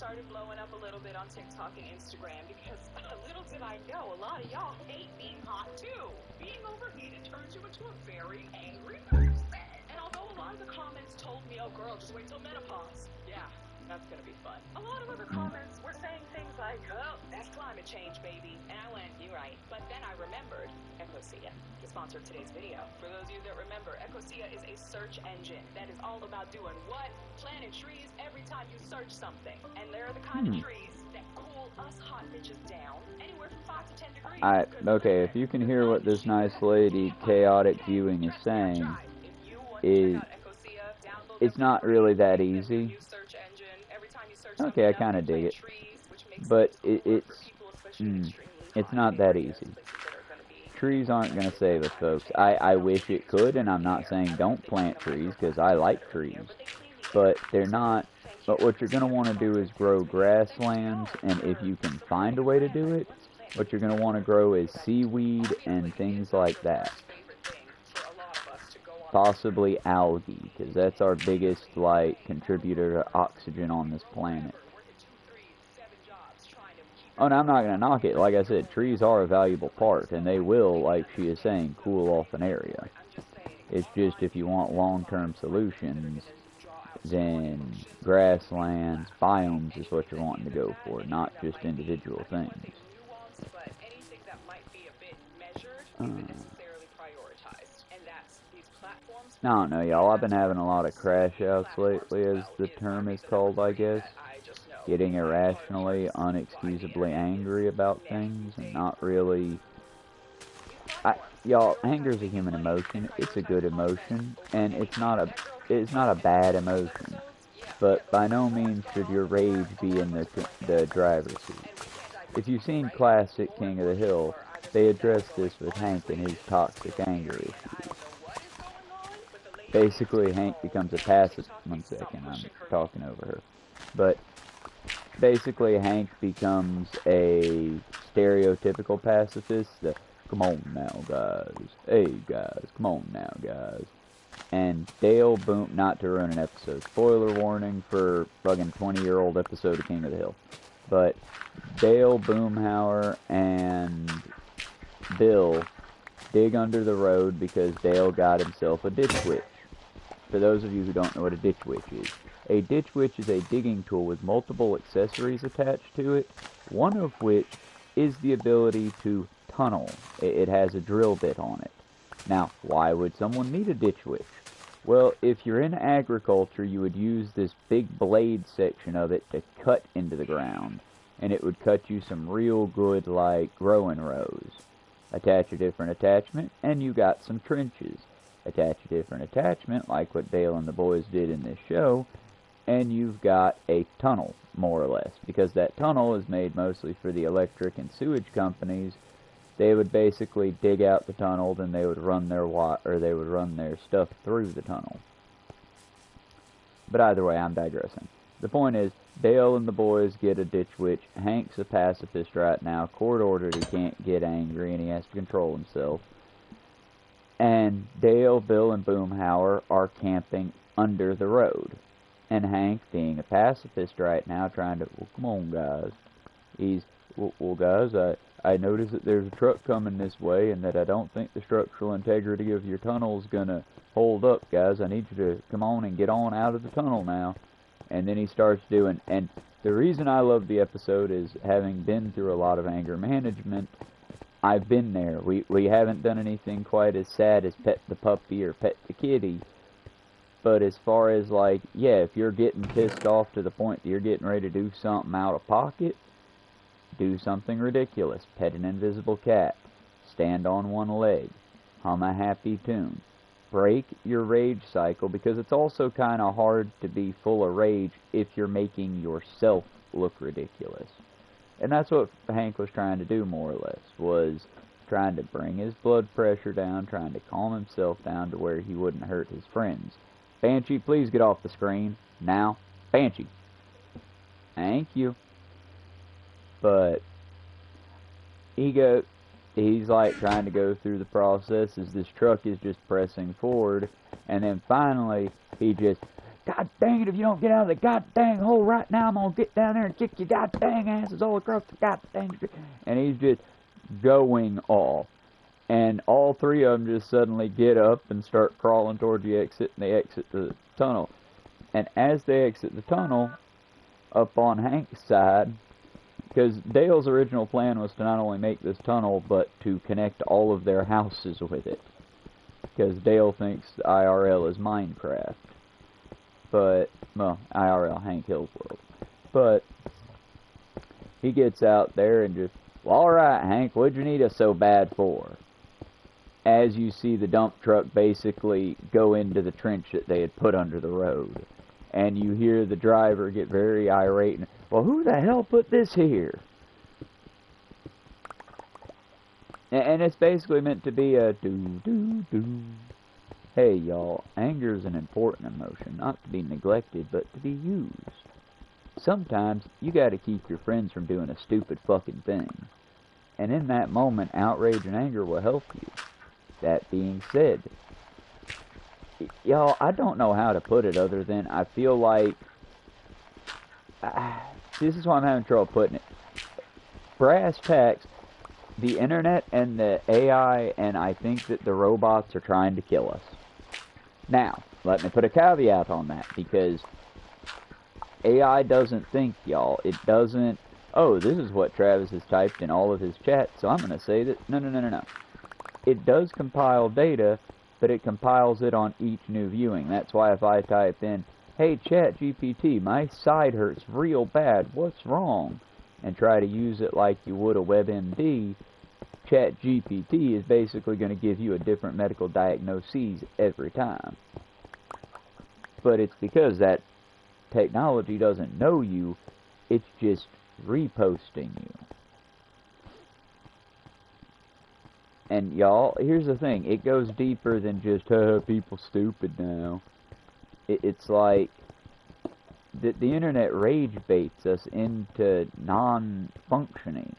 started blowing up a little bit on TikTok and Instagram because little did I know, a lot of y'all hate being hot too. Being overheated turns you into a very angry person. And although a lot of the comments told me, oh girl, just wait till menopause. Yeah, that's gonna be fun. A lot of other comments were saying things like, oh, that's climate change, baby. And I went, you're right. But then I remembered Ecosia, the sponsor of today's video. For those of you that remember, Ecosia is a search engine that is all about doing what? Planting trees every time you search something. And they're the kind of trees that cool us hot bitches down anywhere from 5 to 10 degrees. Okay, if you can hear what this nice lady, Chaotic Viewing, is saying, it's not really that easy. Okay, I kind of dig it. But it's not that easy. Trees aren't going to save us, folks. I wish it could, and I'm not saying don't plant trees, because I like trees. But they're not. But what you're going to want to do is grow grasslands, and if you can find a way to do it, what you're going to want to grow is seaweed and things like that. Possibly algae, because that's our biggest, like, contributor to oxygen on this planet. Oh, no, I'm not going to knock it. Like I said, trees are a valuable part, and they will, like she is saying, cool off an area. It's just if you want long-term solutions, then grasslands, biomes is what you're wanting to go for, not just individual things. I don't know, y'all. I've been having a lot of crash outs lately, as the term is called, I guess. Getting irrationally, unexcusably angry about things, and not really... Y'all, anger is a human emotion. It's a good emotion, and it's not a bad emotion. But by no means should your rage be in the driver's seat. If you've seen classic King of the Hill, they address this with Hank and his toxic anger issues. Basically, Hank becomes a pacifist. One second, I'm talking over her. But basically, Hank becomes a stereotypical pacifist. Come on now, guys. Hey, guys. Come on now, guys. And Dale Boom, not to ruin an episode. Spoiler warning for fucking 20-year-old episode of King of the Hill. But Dale Boomhauer and Bill dig under the road because Dale got himself a ditch witch. For those of you who don't know what a ditch witch is, a ditch witch is a digging tool with multiple accessories attached to it, one of which is the ability to tunnel. It has a drill bit on it. Now, why would someone need a ditch witch? Well, if you're in agriculture, you would use this big blade section of it to cut into the ground, and it would cut you some real good, like, growing rows. Attach a different attachment, and you got some trenches. Attach a different attachment, like what Dale and the boys did in this show, and you've got a tunnel, more or less, because that tunnel is made mostly for the electric and sewage companies. They would basically dig out the tunnel, then they would run their stuff through the tunnel. But either way, I'm digressing. The point is, Dale and the boys get a ditch witch. Hank's a pacifist right now, court ordered, he can't get angry, and he has to control himself. And Dale, Bill, and Boomhauer are camping under the road. And Hank, being a pacifist right now, trying to, well, come on, guys. He's, well, guys, I noticed that there's a truck coming this way, and that I don't think the structural integrity of your tunnel's gonna hold up, guys. I need you to come on and get on out of the tunnel now. And then he starts doing, and the reason I love the episode is, having been through a lot of anger management, I've been there. We haven't done anything quite as sad as pet the puppy or pet the kitty. But as far as, like, yeah, if you're getting pissed off to the point that you're getting ready to do something out of pocket, do something ridiculous. Pet an invisible cat. Stand on one leg. Hum a happy tune. Break your rage cycle, because it's also kind of hard to be full of rage if you're making yourself look ridiculous. And that's what Hank was trying to do, more or less, was trying to bring his blood pressure down, trying to calm himself down to where he wouldn't hurt his friends. Banshee, please get off the screen. Now. Banshee. Thank you. But he's like trying to go through the process as this truck is just pressing forward, and then finally he just God dang it, if you don't get out of the god dang hole right now, I'm gonna get down there and kick your god dang asses all across the god dang street. And he's just going off. And all three of them just suddenly get up and start crawling towards the exit, and they exit the tunnel. And as they exit the tunnel, up on Hank's side, because Dale's original plan was to not only make this tunnel, but to connect all of their houses with it. Because Dale thinks IRL is Minecraft. But, well, IRL, Hank Hill's world. But he gets out there and just, well, alright, Hank, what'd you need us so bad for? As you see the dump truck basically go into the trench that they had put under the road. And you hear the driver get very irate and, well, who the hell put this here? And it's basically meant to be a do-do-do. Hey, y'all, anger is an important emotion, not to be neglected, but to be used. Sometimes you gotta keep your friends from doing a stupid fucking thing. And in that moment, outrage and anger will help you. That being said, y'all, I don't know how to put it other than I feel like... this is why I'm having trouble putting it. Brass tacks, the internet and the AI, and I think that the robots are trying to kill us. Now, let me put a caveat on that, because AI doesn't think, y'all. It doesn't, oh, this is what Travis has typed in all of his chats, so I'm going to say that, no. It does compile data, but it compiles it on each new viewing. That's why if I type in, hey, ChatGPT, my side hurts real bad, what's wrong? And try to use it like you would a WebMD, ChatGPT is basically going to give you a different medical diagnosis every time. But it's because that technology doesn't know you, it's just reposting you. And y'all, here's the thing, it goes deeper than just, people stupid now. It's like, the internet rage baits us into non-functioning.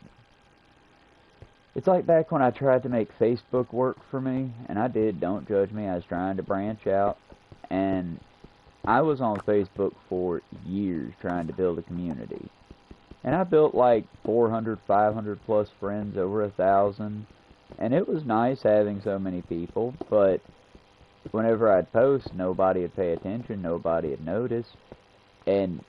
It's like back when I tried to make Facebook work for me, and I did, don't judge me, I was trying to branch out, and I was on Facebook for years trying to build a community. And I built like 400, 500 plus friends, over 1,000, and it was nice having so many people, but whenever I'd post, nobody would pay attention, nobody would notice. And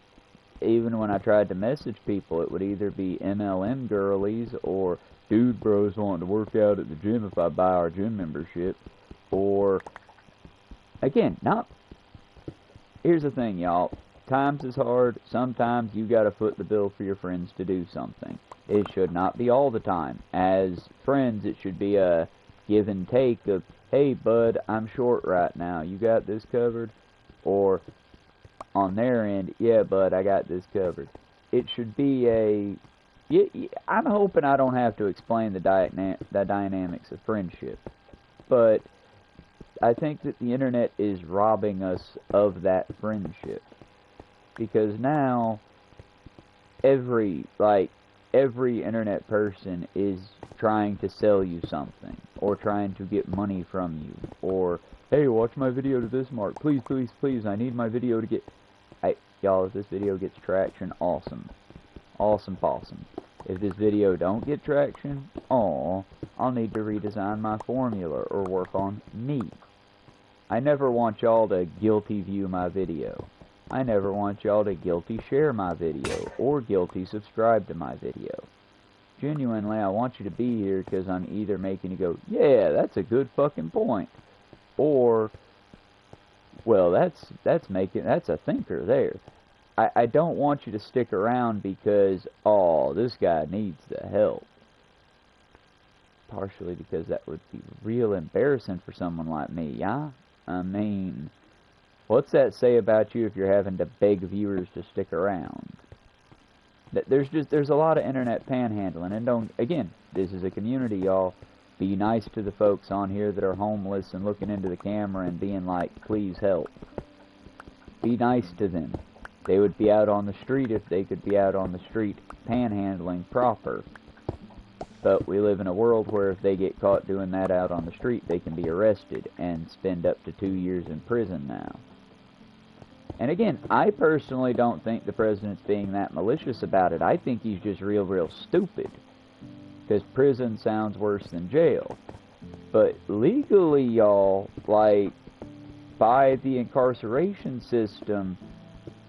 even when I tried to message people, it would either be MLM girlies or dude bros wanting to work out at the gym if I buy our gym membership. Or, again, here's the thing, y'all. Times is hard. Sometimes you gotta foot the bill for your friends to do something. It should not be all the time. As friends, it should be a give and take of, hey, bud, I'm short right now. You got this covered? Or, on their end, yeah, bud, I got this covered. It should be a... I'm hoping I don't have to explain the dynamics of friendship. But I think that the internet is robbing us of that friendship. Because now, every internet person is trying to sell you something, or trying to get money from you, or, hey, watch my video to this mark, please, please, please, I need my video to get... Y'all, if this video gets traction, awesome. Awesome possum. If this video don't get traction, I'll need to redesign my formula, or work on me. I never want y'all to guilty view my video. I never want y'all to guilty share my video, or guilty subscribe to my video. Genuinely, I want you to be here because I'm either making you go, yeah, that's a good fucking point, or, well, that's a thinker there. I don't want you to stick around because, oh, this guy needs the help. Partially because that would be real embarrassing for someone like me, yeah? I mean, what's that say about you if you're having to beg viewers to stick around? There's a lot of internet panhandling, and again, this is a community, y'all. Be nice to the folks on here that are homeless and looking into the camera and being like, please help. Be nice to them. They would be out on the street if they could be out on the street panhandling proper. But we live in a world where if they get caught doing that out on the street, they can be arrested and spend up to 2 years in prison now. And again, I personally don't think the president's being that malicious about it. I think he's just real stupid. Because prison sounds worse than jail. But legally, y'all, like, by the incarceration system,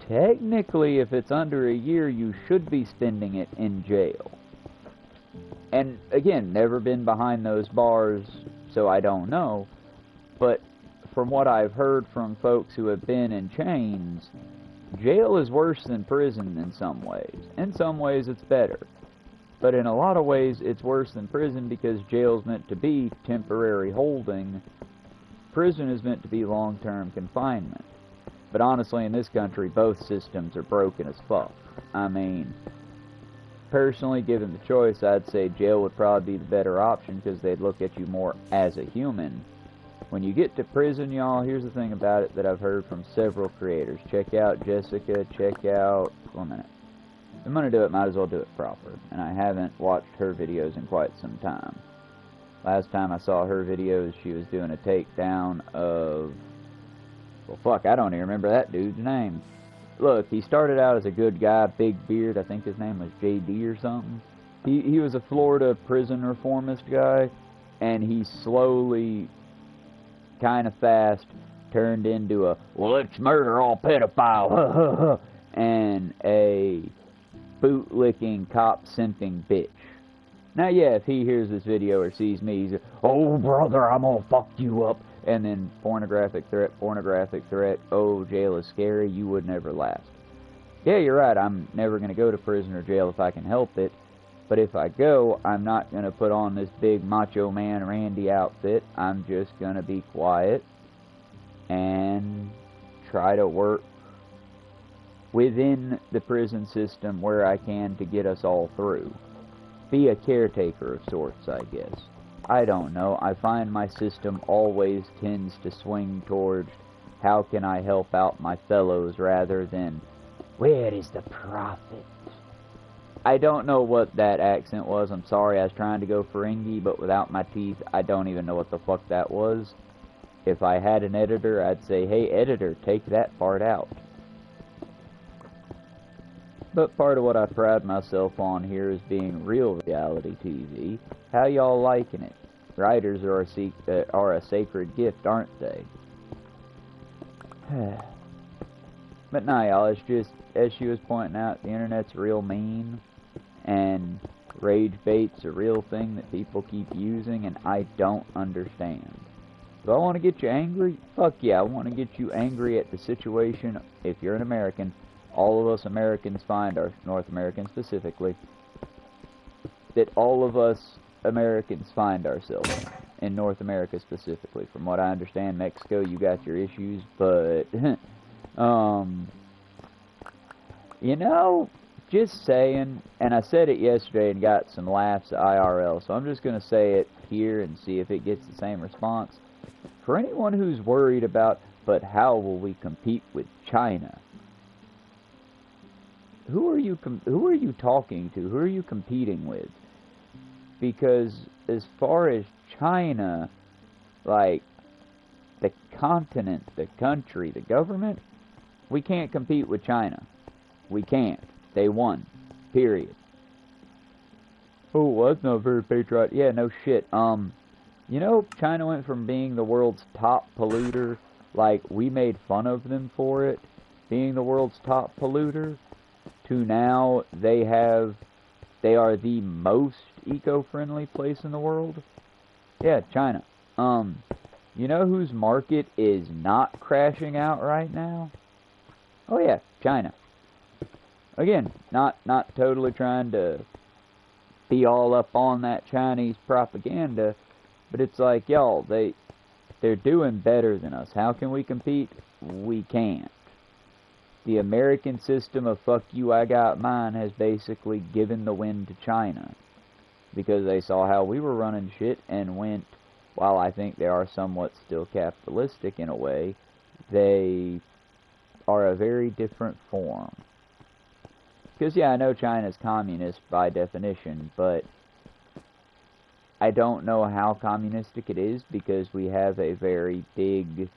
technically, if it's under a year, you should be spending it in jail. And again, never been behind those bars, so I don't know. But from what I've heard from folks who have been in chains, jail is worse than prison in some ways. In some ways, it's better. But in a lot of ways, it's worse than prison because jail's meant to be temporary holding. Prison is meant to be long-term confinement. But honestly, in this country, both systems are broken as fuck. I mean, personally, given the choice, I'd say jail would probably be the better option because they'd look at you more as a human. When you get to prison, y'all, here's the thing about it that I've heard from several creators. Check out Jessica, check out... One minute. If I'm going to do it, might as well do it proper. And I haven't watched her videos in quite some time. Last time I saw her videos, she was doing a takedown of... Well, fuck, I don't even remember that dude's name. Look, he started out as a good guy, big beard. I think his name was JD or something. He was a Florida prison reformist guy. And he slowly, kind of fast, turned into a, well, let's murder all pedophiles, and a bootlicking, cop-simping bitch. Now, yeah, if he hears this video or sees me, he's like, oh, brother, I'm gonna fuck you up. And then pornographic threat, oh, jail is scary, you would never last. Yeah, you're right, I'm never gonna go to prison or jail if I can help it. But if I go, I'm not gonna put on this big macho man Randy outfit. I'm just gonna be quiet and try to work within the prison system where I can to get us all through. Be a caretaker of sorts, I guess. I don't know. I find my system always tends to swing towards how can I help out my fellows rather than where is the profit? I don't know what that accent was. I'm sorry. I was trying to go Ferengi, but without my teeth, I don't even know what the fuck that was. If I had an editor, I'd say, hey, editor, take that part out. But part of what I pride myself on here is being real reality TV. How y'all liking it? Writers are a sacred gift, aren't they? But nah, y'all, it's just, as she was pointing out, the internet's real mean, and rage bait's a real thing that people keep using, and I don't understand. Do I want to get you angry? Fuck yeah, I want to get you angry at the situation. If you're an American, all of us Americans find our, North Americans specifically, that all of us Americans find ourselves in North America specifically. From what I understand, Mexico, you got your issues, but, you know, just saying, and I said it yesterday and got some laughs at IRL, so I'm just going to say it here and see if it gets the same response. For anyone who's worried about, but how will we compete with China? Who are you talking to? Who are you competing with? Because as far as China, like the continent, the country, the government, we can't compete with China. We can't. They won. Period. Oh, well, that's not very patriotic. Yeah, no shit. You know, China went from being the world's top polluter, like we made fun of them for it, being the world's top polluter, to now they are the most eco-friendly place in the world. Yeah, China. You know whose market is not crashing out right now? Oh yeah, China. Again, not totally trying to be all up on that Chinese propaganda, but it's like, y'all, they're doing better than us. How can we compete? We can't. The American system of fuck you, I got mine has basically given the win to China. Because they saw how we were running shit and went, while I think they are somewhat still capitalistic in a way, they are a very different form. Because, yeah, I know China's communist by definition, but I don't know how communistic it is because we have a very big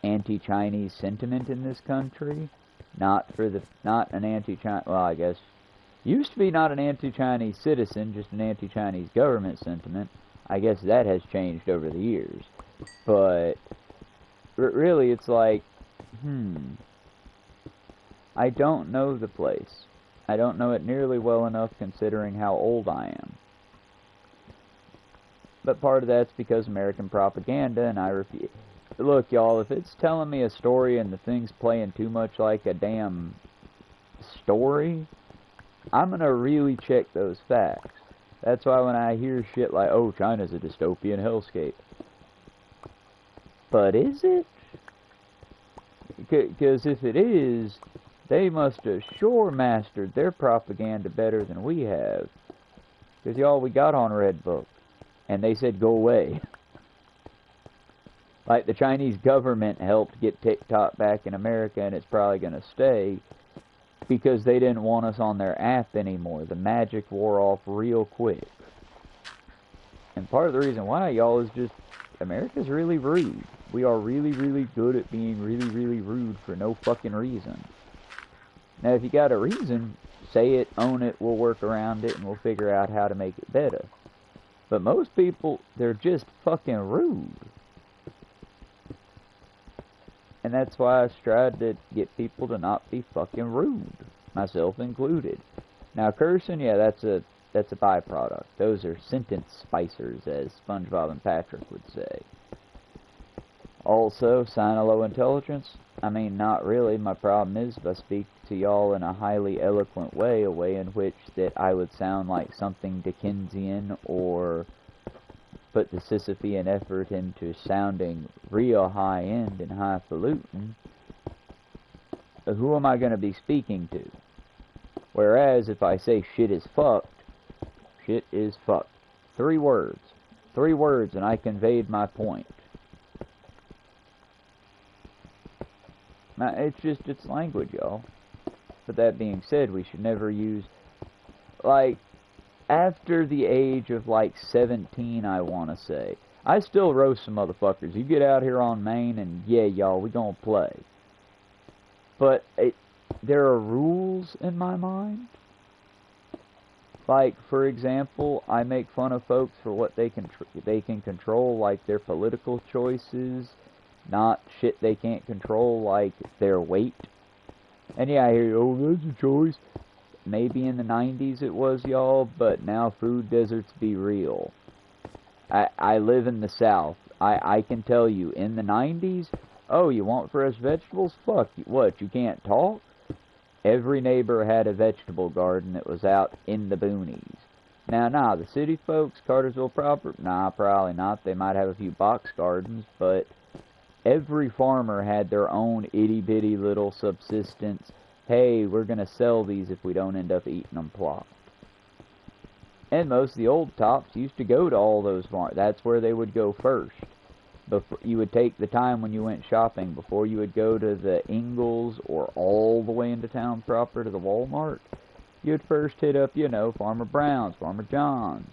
anti-Chinese sentiment in this country. Not an anti-China, well, I guess, used to be not an anti-Chinese citizen, just an anti-Chinese government sentiment. I guess that has changed over the years. But, really, it's like, I don't know the place. I don't know it nearly well enough considering how old I am. But part of that's because American propaganda, and I refuse. Look, y'all, if it's telling me a story and the thing's playing too much like a damn story, I'm gonna really check those facts. That's why when I hear shit like, oh, China's a dystopian hellscape. But is it? Because if it is, they must have sure mastered their propaganda better than we have. Because, y'all, we got on Redbook, and they said go away. Like, the Chinese government helped get TikTok back in America, and it's probably going to stay, because they didn't want us on their app anymore. The magic wore off real quick. And part of the reason why, y'all, is just, America's really rude. We are really, really good at being really, really rude for no fucking reason. Now, if you got a reason, say it, own it, we'll work around it, and we'll figure out how to make it better. But most people, they're just fucking rude. And that's why I tried to get people to not be fucking rude, myself included. Now, cursing, yeah, that's a byproduct. Those are sentence spicers, as SpongeBob and Patrick would say. Also, sign of low intelligence? I mean, not really. My problem is if I speak to y'all in a highly eloquent way, a way in which that I would sound like something Dickensian or put the Sisyphean effort into sounding real high-end and highfalutin, who am I going to be speaking to? Whereas, if I say shit is fucked, shit is fucked. 3 words. 3 words, and I conveyed my point. Now, it's language, y'all. But that being said, we should never use, like, after the age of, like, 17, I want to say. I still roast some motherfuckers. You get out here on Maine, and yeah, y'all, we gonna play. But there are rules in my mind. Like, for example, I make fun of folks for what they can control, like their political choices, not shit they can't control, like their weight. And yeah, I hear, oh, that's a choice. Maybe in the 90s it was, y'all, but now food deserts be real. I live in the South. I can tell you, in the 90s, oh, you want fresh vegetables? Fuck, what, you can't talk? Every neighbor had a vegetable garden that was out in the boonies. Now, nah, the city folks, Cartersville proper, nah, probably not. They might have a few box gardens, but every farmer had their own itty-bitty little subsistence. Hey, we're going to sell these if we don't end up eating them plot. And most of the old tops used to go to all those farms. That's where they would go first. Before, you would take the time when you went shopping before you would go to the Ingalls or all the way into town proper to the Walmart. You'd first hit up, you know, Farmer Brown's, Farmer John's.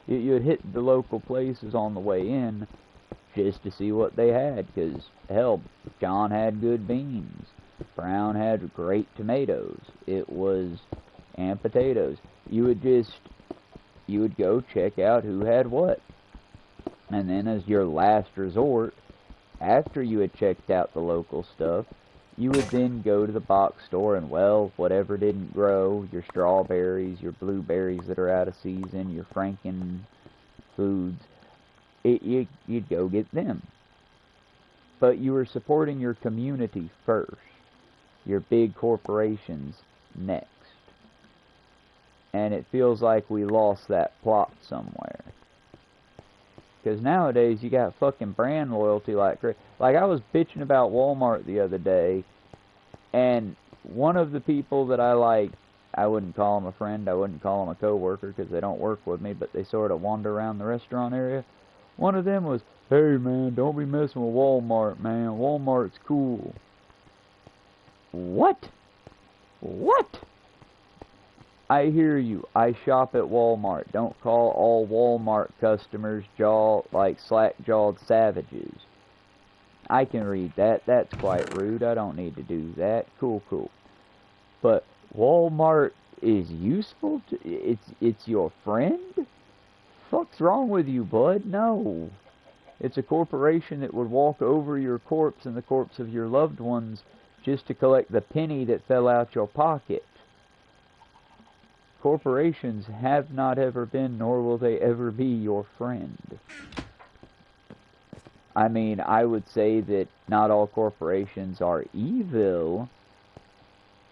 You'd hit the local places on the way in just to see what they had, because, hell, John had good beans. Brown had great tomatoes. And potatoes. You would go check out who had what. And then as your last resort, after you had checked out the local stuff, you would then go to the box store and, well, whatever didn't grow, your strawberries, your blueberries that are out of season, your Franken foods, you'd go get them. But you were supporting your community first. Your big corporations next. And it feels like we lost that plot somewhere. Because nowadays, you got fucking brand loyalty like crazy. Like, I was bitching about Walmart the other day, and one of the people that I like, I wouldn't call him a friend, I wouldn't call him a coworker, because they don't work with me, but they sort of wander around the restaurant area. One of them was, hey man, don't be messing with Walmart, man. Walmart's cool. What? What? I hear you. I shop at Walmart. Don't call all Walmart customers slack-jawed savages. I can read that. That's quite rude. I don't need to do that. Cool, cool. But Walmart is useful to, it's your friend? Fuck's wrong with you, bud? No. It's a corporation that would walk over your corpse and the corpse of your loved ones just to collect the penny that fell out your pocket. Corporations have not ever been, nor will they ever be, your friend. I mean, I would say that not all corporations are evil,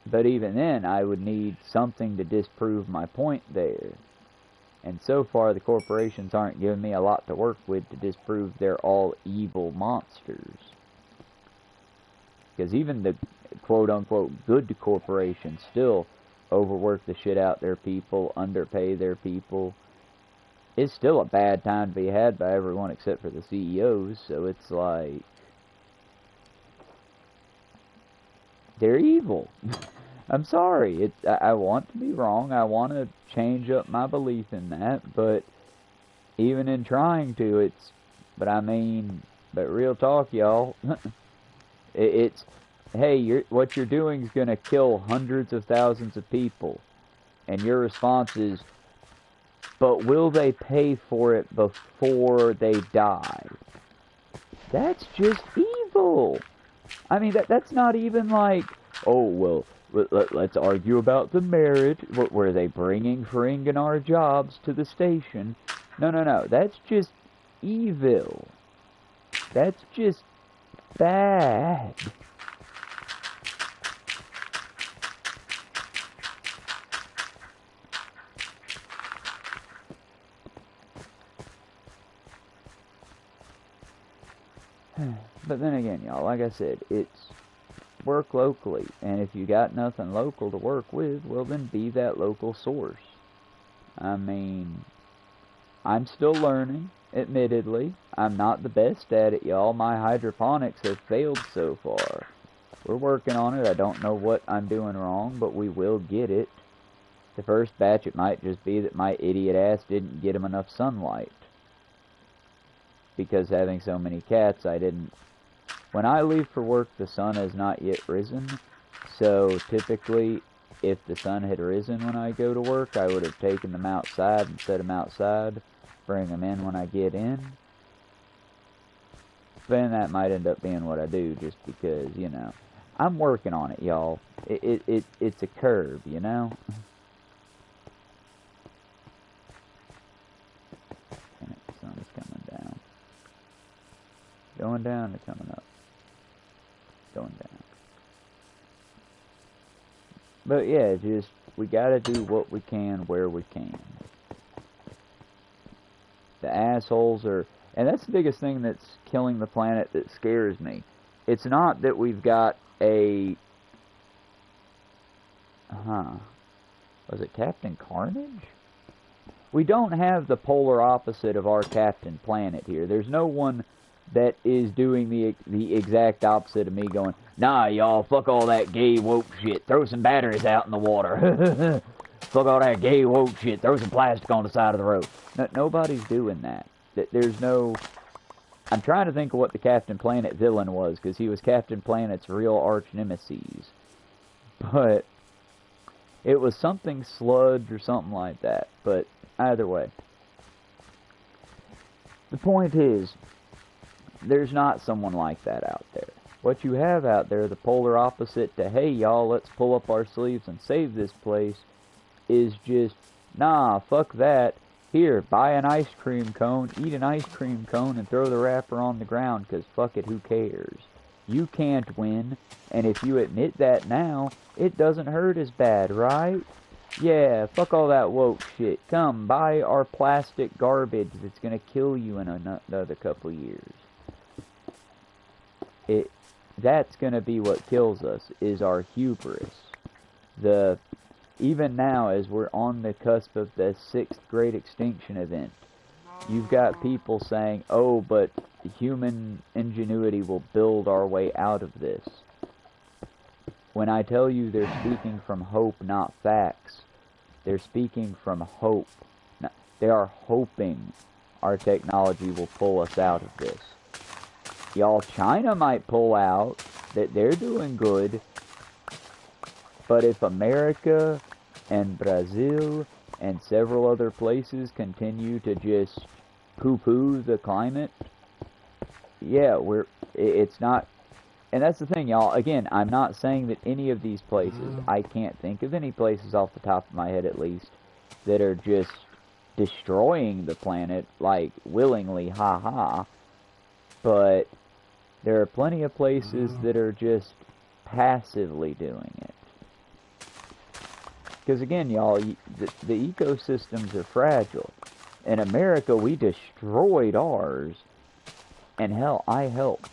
but even then, I would need something to disprove my point there. And so far, the corporations aren't giving me a lot to work with to disprove they're all evil monsters. Because even the quote-unquote good corporations still overwork the shit out their people, underpay their people. It's still a bad time to be had by everyone except for the CEOs, so it's like, they're evil. I'm sorry. I want to be wrong. I want to change up my belief in that, but even in trying to, but real talk, y'all, hey, what you're doing is going to kill hundreds of thousands of people, and your response is, but will they pay for it before they die? That's just evil. I mean, that's not even like, oh, well, let's argue about the merit. Were they bringing our jobs to the station? No. That's just evil. That's just bad. But then again, y'all, like I said, it's work locally, and if you got nothing local to work with, well then be that local source. I mean, I'm still learning, admittedly. I'm not the best at it, y'all. My hydroponics have failed so far. We're working on it. I don't know what I'm doing wrong, but we will get it. The first batch, it might just be that my idiot ass didn't get him enough sunlight. Because having so many cats, I didn't... When I leave for work, the sun has not yet risen. So, typically, if the sun had risen when I go to work, I would have taken them outside and set them outside. Bring them in when I get in. Then that might end up being what I do, just because, you know. I'm working on it, y'all. It's a curve, you know? The sun's coming down. Going down or coming up? Going down. But yeah, just, we gotta do what we can where we can. The assholes are, and that's the biggest thing that's killing the planet that scares me. It's not that we've got a, was it Captain Carnage? We don't have the polar opposite of our Captain Planet here. There's no one that is doing the exact opposite of me going, nah, y'all, fuck all that gay woke shit. Throw some batteries out in the water. Fuck all that gay woke shit. Throw some plastic on the side of the road. No, nobody's doing that. There's no... I'm trying to think of what the Captain Planet villain was, because he was Captain Planet's real arch nemesis. But it was something sludge or something like that. But either way. The point is, there's not someone like that out there. What you have out there, the polar opposite to, hey y'all, let's pull up our sleeves and save this place, is just, nah, fuck that. Here, buy an ice cream cone, eat an ice cream cone, and throw the wrapper on the ground, because fuck it, who cares? You can't win, and if you admit that now, it doesn't hurt as bad, right? Yeah, fuck all that woke shit. Come, buy our plastic garbage that's gonna kill you in another couple years. That's gonna be what kills us, is our hubris. Even now, as we're on the cusp of the 6th Great Extinction event, you've got people saying, oh, but human ingenuity will build our way out of this. When I tell you they're speaking from hope, not facts, they're speaking from hope. They are hoping our technology will pull us out of this. y'all, China might pull out, that they're doing good, but if America and Brazil and several other places continue to just poo-poo the climate, yeah, it's not, and that's the thing, y'all. Again, I'm not saying that any of these places, I can't think of any places off the top of my head at least, that are just destroying the planet, like, willingly, ha-ha, but there are plenty of places that are just passively doing it. Because again, y'all, the ecosystems are fragile. In America, we destroyed ours, and hell, I helped.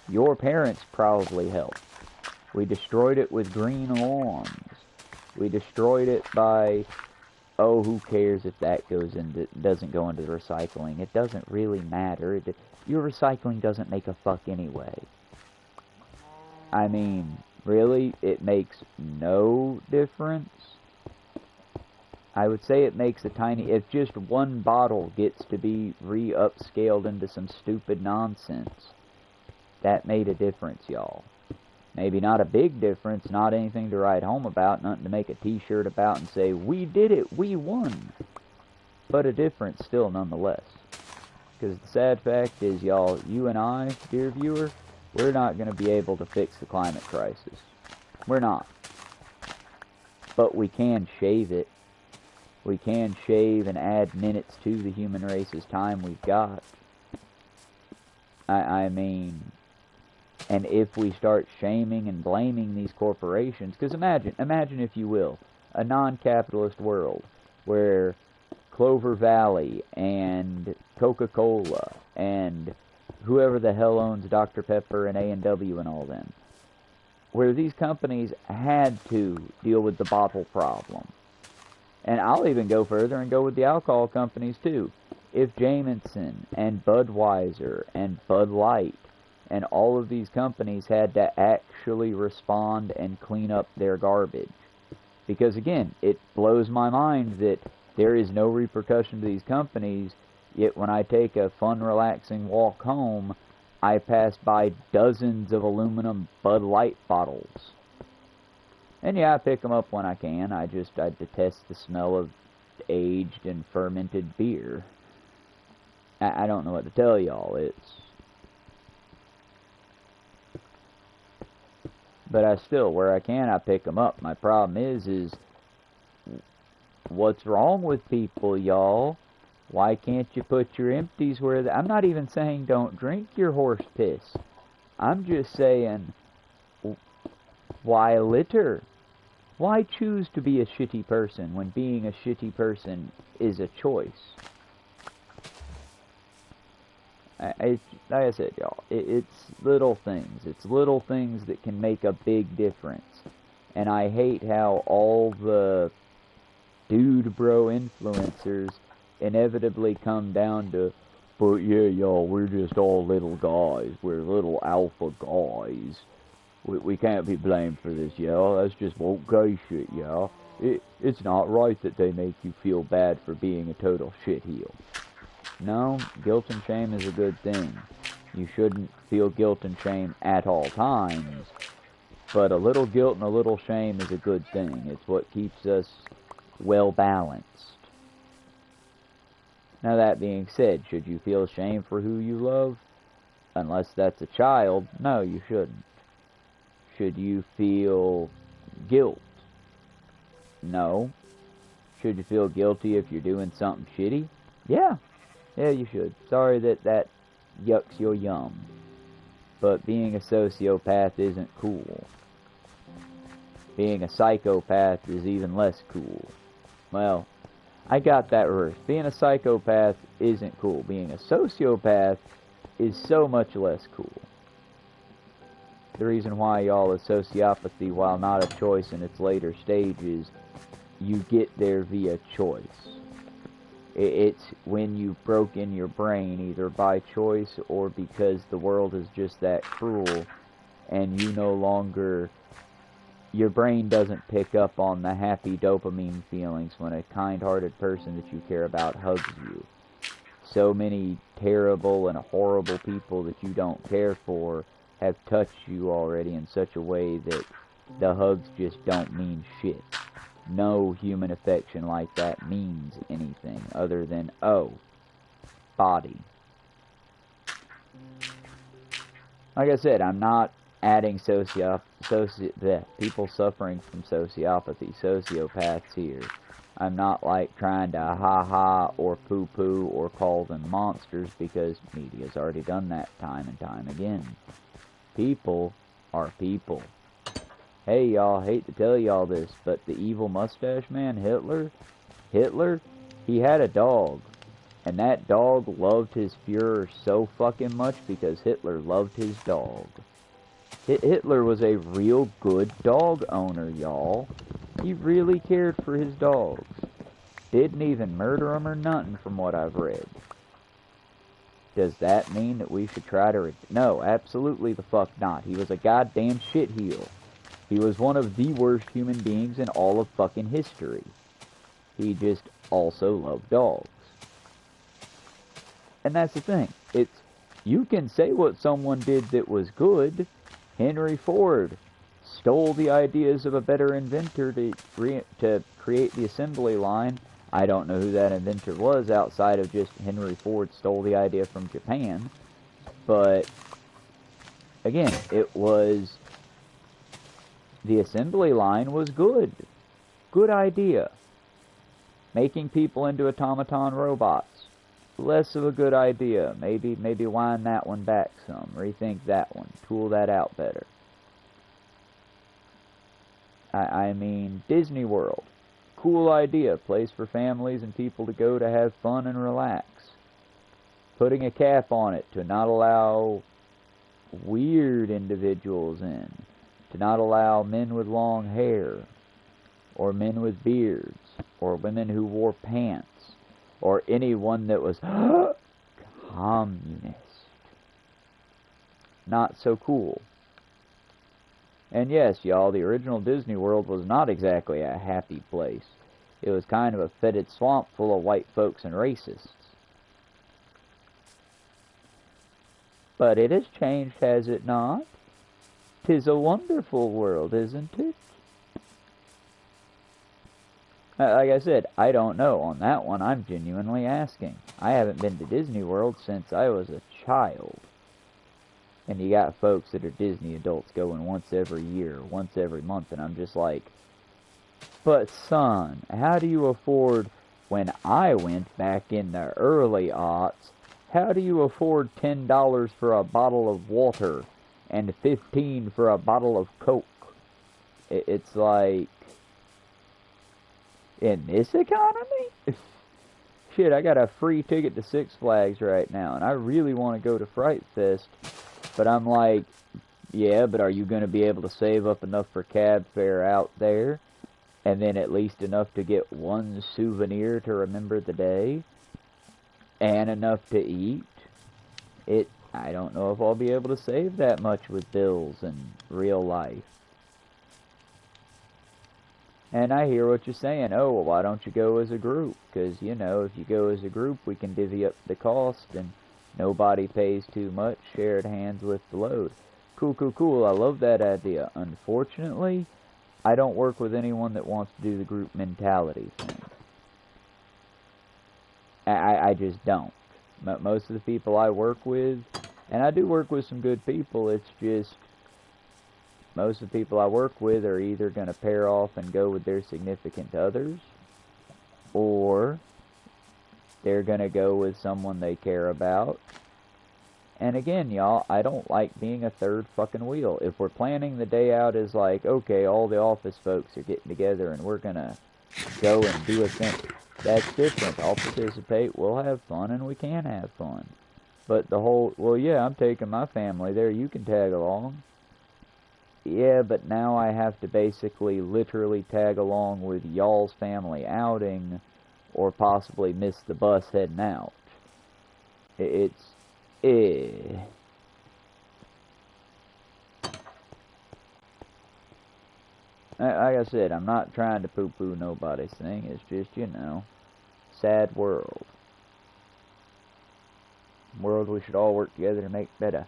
Your parents probably helped. We destroyed it with green lawns. We destroyed it by, oh, who cares if that doesn't go into the recycling? It doesn't really matter. Your recycling doesn't make a fuck anyway. I mean, really, it makes no difference. I would say it makes a tiny, if just one bottle gets to be re-upscaled into some stupid nonsense, that made a difference, y'all. Maybe not a big difference, not anything to write home about, nothing to make a t-shirt about and say, we did it, we won. But a difference still nonetheless. Because the sad fact is, y'all, you and I, dear viewer, we're not going to be able to fix the climate crisis. We're not. But we can shave it. We can shave and add minutes to the human race's time we've got. I mean, and if we start shaming and blaming these corporations, because imagine if you will, a non-capitalist world where Clover Valley and Coca-Cola and whoever the hell owns Dr. Pepper and A&W and all them, where these companies had to deal with the bottle problem. And I'll even go further and go with the alcohol companies too. If Jameson and Budweiser and Bud Light and all of these companies had to actually respond and clean up their garbage. Because again, it blows my mind that there is no repercussion to these companies, yet when I take a fun, relaxing walk home, I pass by dozens of aluminum Bud Light bottles. And yeah, I pick them up when I can. I detest the smell of aged and fermented beer. I don't know what to tell y'all. But where I can, I pick them up. My problem is what's wrong with people, y'all? Why can't you put your empties where I'm not even saying don't drink your horse piss. I'm just saying, why litter? Why choose to be a shitty person when being a shitty person is a choice? Like I said, y'all, it's little things. It's little things that can make a big difference. And I hate how all the dude bro influencers inevitably come down to, but yeah, y'all, we're just all little guys. We're little alpha guys. We can't be blamed for this, y'all. That's just woke gay shit, y'all. It's not right that they make you feel bad for being a total shitheel. No, guilt and shame is a good thing. You shouldn't feel guilt and shame at all times, but a little guilt and a little shame is a good thing. It's what keeps us well balanced. Now that being said, should you feel shame for who you love? Unless that's a child, no, you shouldn't. Should you feel guilt? No. Should you feel guilty if you're doing something shitty? Yeah. Yeah, you should. Sorry that yucks your yum. But being a sociopath isn't cool. Being a psychopath is even less cool. Well, I got that reversed. Being a psychopath isn't cool. Being a sociopath is so much less cool. The reason why, y'all, is sociopathy, while not a choice in its later stages, you get there via choice. It's when you've broken your brain, either by choice or because the world is just that cruel, and you no longer, your brain doesn't pick up on the happy dopamine feelings when a kind-hearted person that you care about hugs you. so many terrible and horrible people that you don't care for have touched you already in such a way that the hugs just don't mean shit. No human affection like that means anything other than, oh, body. Like I said, I'm not adding people suffering from sociopathy, sociopaths here. I'm not like trying to ha-ha or poo-poo or call them monsters, because media's already done that time and time again. People are people. Hey y'all, hate to tell y'all this, but the evil mustache man, Hitler, he had a dog. And that dog loved his Fuhrer so fucking much because Hitler loved his dog. Hitler was a real good dog owner, y'all. He really cared for his dogs. Didn't even murder them or nothing from what I've read. Does that mean that we should try to... No, absolutely the fuck not. He was a goddamn shitheel. He was one of the worst human beings in all of fucking history. He just also loved dogs. And that's the thing. You can say what someone did that was good. Henry Ford stole the ideas of a better inventor to create the assembly line. I don't know who that inventor was outside of just Henry Ford stole the idea from Japan. But, again, the assembly line was good. Good idea. Making people into automaton robots. Less of a good idea. Maybe wind that one back some. Rethink that one. Tool that out better. I mean, Disney World. Cool idea. Place for families and people to go to have fun and relax. Putting a cap on it to not allow weird individuals in. To not allow men with long hair. Or men with beards. Or women who wore pants. Or anyone that was communist. Not so cool. And yes, y'all, the original Disney World was not exactly a happy place. It was kind of a fetid swamp full of white folks and racists. But it has changed, has it not? 'Tis a wonderful world, isn't it? Like I said, I don't know. On that one, I'm genuinely asking. I haven't been to Disney World since I was a child. And you got folks that are Disney adults going once every year, once every month, and I'm just like, but son, how do you afford, when I went back in the early aughts, how do you afford $10 for a bottle of water and $15 for a bottle of Coke? It's like, in this economy? Shit, I got a free ticket to Six Flags right now, and I really want to go to Fright Fest, but I'm like, yeah, but are you going to be able to save up enough for cab fare out there, and then at least enough to get one souvenir to remember the day, and enough to eat? I don't know if I'll be able to save that much with bills and real life. And I hear what you're saying. Oh, well, why don't you go as a group? Because, you know, if you go as a group, we can divvy up the cost, and nobody pays too much. Shared hands lift the load. Cool, cool, cool. I love that idea. Unfortunately, I don't work with anyone that wants to do the group mentality thing. I just don't. Most of the people I work with, and I do work with some good people, it's just... most of the people I work with are either going to pair off and go with their significant others, or they're going to go with someone they care about. And again, y'all, I don't like being a third fucking wheel. If we're planning the day out as like, okay, all the office folks are getting together and we're going to go and do a thing, that's different. I'll participate, we'll have fun, and we can have fun. But the whole, well, yeah, I'm taking my family there, you can tag along. Yeah, but now I have to basically literally tag along with y'all's family outing, or possibly miss the bus heading out. It's... Like I said, I'm not trying to poo-poo nobody's thing, it's just, you know, sad world. World we should all work together to make better.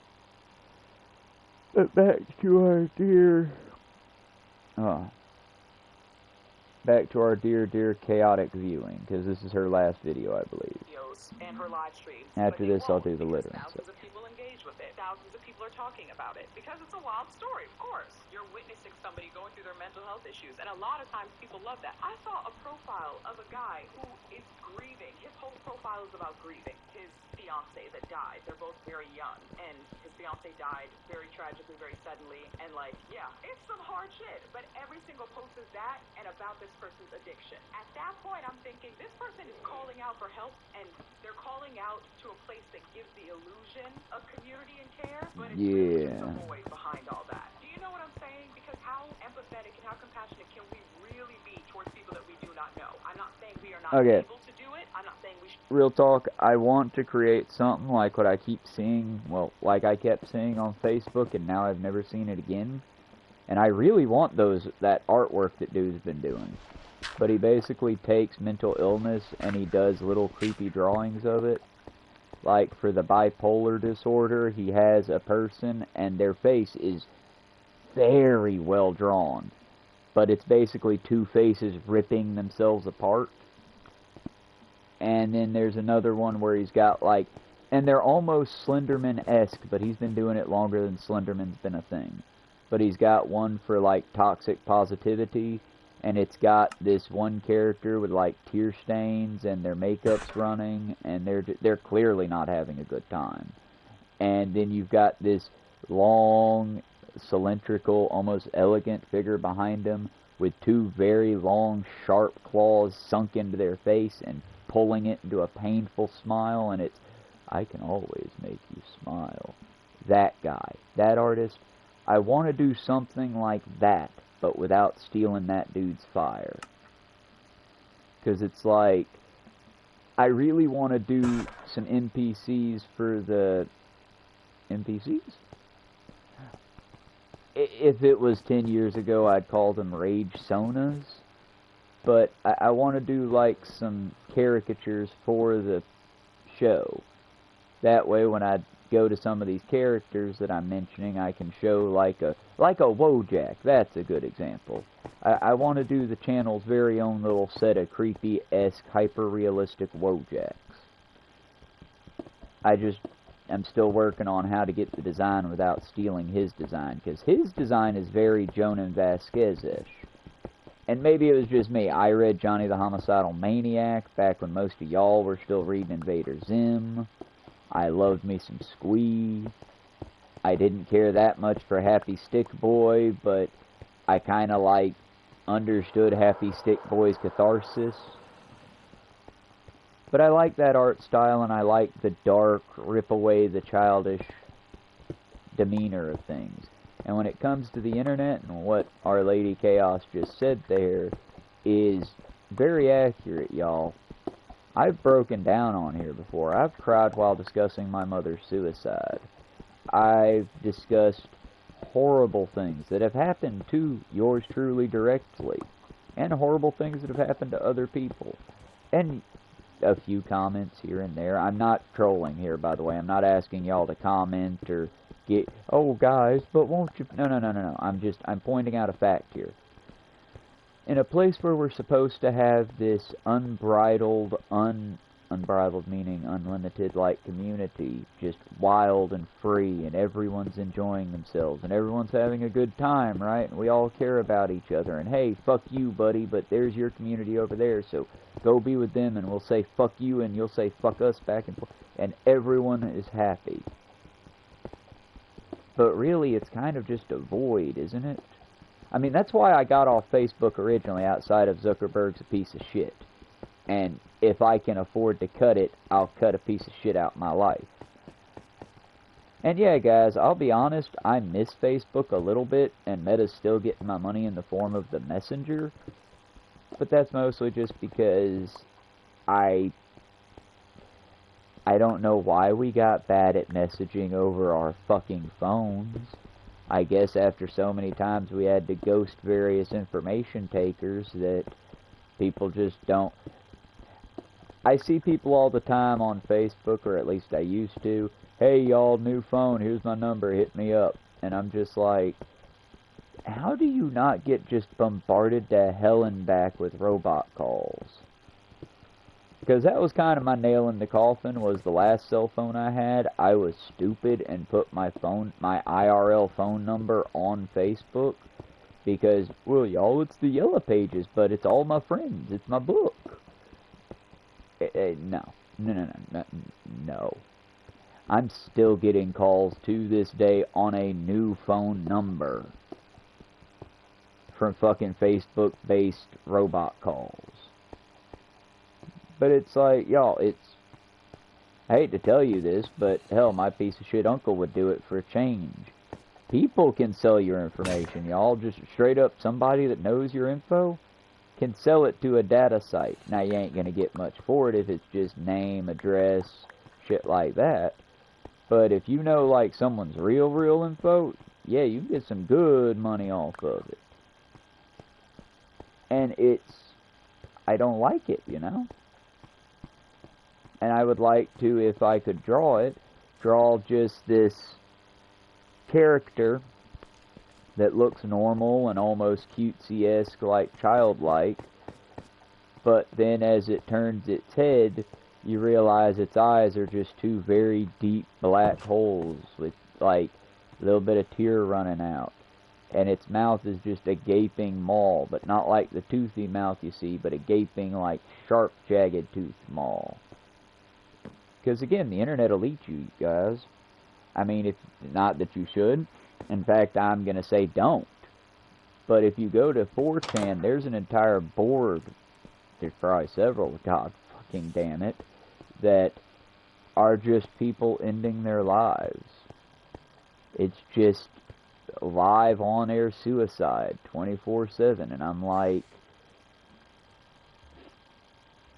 But back to our dear chaotic viewing, because this is her last video, I believe. And her live streams. After this, I'll do the littering. Thousands of people engage with it. Thousands of people are talking about it. Because it's a wild story, of course. You're witnessing somebody going through their mental health issues, and a lot of times people love that. I saw a profile of a guy who is grieving. His whole profile is about grieving his fiance that died. They're both very young, and his fiance died very tragically, very suddenly, and like, yeah, it's some hard shit. But every single post is that and about this person's addiction. At that point, I'm thinking, this person is calling out for help, and they're calling out to a place that gives the illusion of community and care, but it's really just a void behind all that. Do you know what I'm saying? Because how empathetic and how compassionate can we really be towards people that we do not know? I'm not saying we are not able to do it. I'm not saying we should. Real talk, I want to create something like what I keep seeing, well, like I kept seeing on Facebook, and now I've never seen it again. And I really want that artwork that dude's been doing. But he basically takes mental illness and he does little creepy drawings of it. Like for the bipolar disorder, he has a person and their face is very well drawn. But it's basically two faces ripping themselves apart. And then there's another one where he's got like, and they're almost Slenderman-esque, but he's been doing it longer than Slenderman's been a thing. But he's got one for like toxic positivity, and it's got this one character with like tear stains and their makeup's running, and they're clearly not having a good time. And then you've got this long, cylindrical, almost elegant figure behind him with two very long, sharp claws sunk into their face and pulling it into a painful smile, and it's, I can always make you smile. That guy, that artist, I want to do something like that, but without stealing that dude's fire. Because it's like, I really want to do some NPCs for the NPCs? If it was 10 years ago, I'd call them Rage Sonas. But I want to do like some caricatures for the show. That way when I go to some of these characters that I'm mentioning, I can show like a Wojak. That's a good example. I want to do the channel's very own little set of creepy-esque, hyper-realistic Wojaks. I'm still working on how to get the design without stealing his design, because his design is very Jonan Vasquez-ish. And maybe it was just me. I read Johnny the Homicidal Maniac back when most of y'all were still reading Invader Zim. I loved me some Squee. I didn't care that much for Happy Stick Boy, but I kind of like understood Happy Stick Boy's catharsis. But I like that art style, and I like the dark, rip away the childish demeanor of things. And when it comes to the internet, and what Our Lady Chaos just said there is very accurate, y'all. I've broken down on here before. I've cried while discussing my mother's suicide. I've discussed horrible things that have happened to yours truly directly, and horrible things that have happened to other people. And a few comments here and there. I'm not trolling here, by the way. I'm not asking y'all to comment or get, oh guys, but won't you? No. I'm pointing out a fact here. In a place where we're supposed to have this unbridled, unbridled meaning unlimited, like community, just wild and free, and everyone's enjoying themselves, and everyone's having a good time, right? And we all care about each other, and hey, fuck you, buddy, but there's your community over there, so go be with them, and we'll say fuck you, and you'll say fuck us back and forth, and everyone is happy. But really, it's kind of just a void, isn't it? I mean, that's why I got off Facebook originally, outside of Zuckerberg's a piece of shit. And if I can afford to cut it, I'll cut a piece of shit out my life. And yeah, guys, I'll be honest, I miss Facebook a little bit, and Meta's still getting my money in the form of the Messenger. But that's mostly just because I don't know why we got bad at messaging over our fucking phones. I guess after so many times we had to ghost various information takers that people just don't... I see people all the time on Facebook, or at least I used to. Hey, y'all, new phone, here's my number, hit me up. And I'm just like, how do you not get just bombarded to hell and back with robot calls? Because that was kind of my nail in the coffin, was the last cell phone I had. I was stupid and put my IRL phone number on Facebook. Because, well, y'all, it's the Yellow Pages, but it's all my friends. It's my book. No. I'm still getting calls to this day on a new phone number from fucking Facebook-based robot calls. But it's like, y'all, I hate to tell you this, but hell, my piece of shit uncle would do it for a change. People can sell your information, y'all. Just straight up, somebody that knows your info can sell it to a data site. Now, you ain't gonna get much for it if it's just name, address, shit like that. But if you know, like, someone's real info, yeah, you can get some good money off of it. And I don't like it, you know? And I would like to, if I could draw just this character that looks normal and almost cutesy-esque, like childlike, but then as it turns its head, you realize its eyes are just two very deep black holes with, like, a little bit of tear running out. And its mouth is just a gaping maw, but not like the toothy mouth you see, but a gaping, like, sharp, jagged tooth maw. Because, again, the internet will eat you guys. I mean, if not that you should. In fact, I'm going to say don't. But if you go to 4chan, there's an entire board, there's probably several, god fucking damn it, that are just people ending their lives. It's just live on-air suicide 24/7. And I'm like,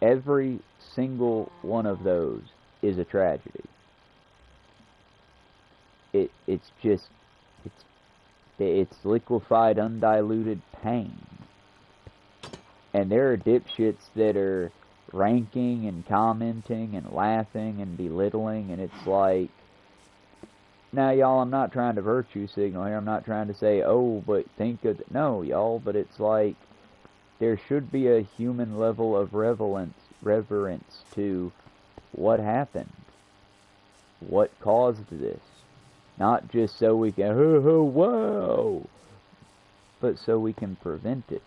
every single one of those is a tragedy. It's liquefied, undiluted pain. And there are dipshits that are ranking and commenting and laughing and belittling, and it's like, now, y'all, I'm not trying to virtue signal here. I'm not trying to say, oh, but think of... No, y'all, but it's like, there should be a human level of reverence to what happened. What caused this? Not just so we can, oh, wow, but so we can prevent it.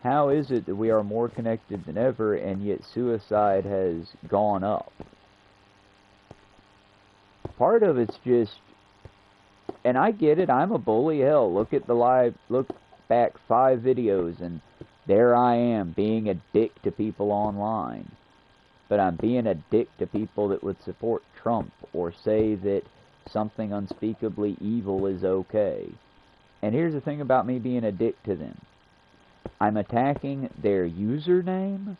How is it that we are more connected than ever, and yet suicide has gone up? Part of it's just, and I get it, I'm a bully, hell, look back 5 videos, and there I am, being a dick to people online. But I'm being a dick to people that would support Trump, or say that something unspeakably evil is okay. And here's the thing about me being a dick to them. I'm attacking their username,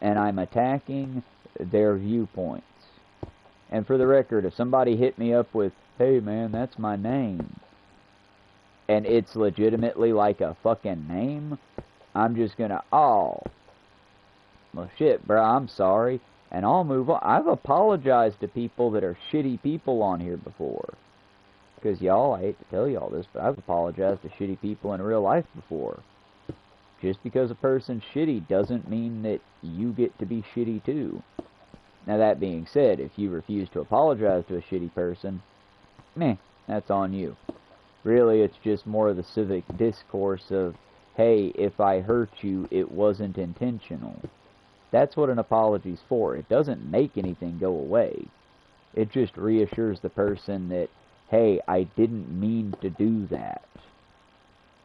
and I'm attacking their viewpoints. And for the record, if somebody hit me up with, hey man, that's my name, and it's legitimately like a fucking name, I'm just gonna, oh, well shit, bro, I'm sorry. And I'll move on. I've apologized to people that are shitty people on here before. Because, y'all, I hate to tell y'all this, but I've apologized to shitty people in real life before. Just because a person's shitty doesn't mean that you get to be shitty too. Now, that being said, if you refuse to apologize to a shitty person, meh, that's on you. Really, it's just more of the civic discourse of, hey, if I hurt you, it wasn't intentional. That's what an apology's for. It doesn't make anything go away. It just reassures the person that, hey, I didn't mean to do that.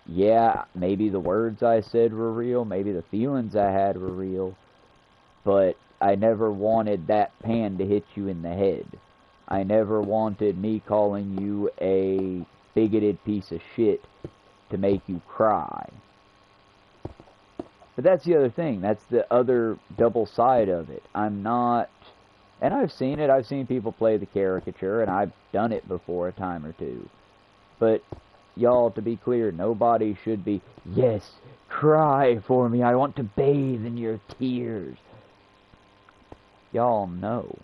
Yeah, maybe the words I said were real, maybe the feelings I had were real, but I never wanted that pan to hit you in the head. I never wanted me calling you a bigoted piece of shit to make you cry. But that's the other thing. That's the other double side of it. I'm not... And I've seen it. I've seen people play the caricature, and I've done it before a time or two. But, y'all, to be clear, nobody should be, yes, cry for me. I want to bathe in your tears. y'all know.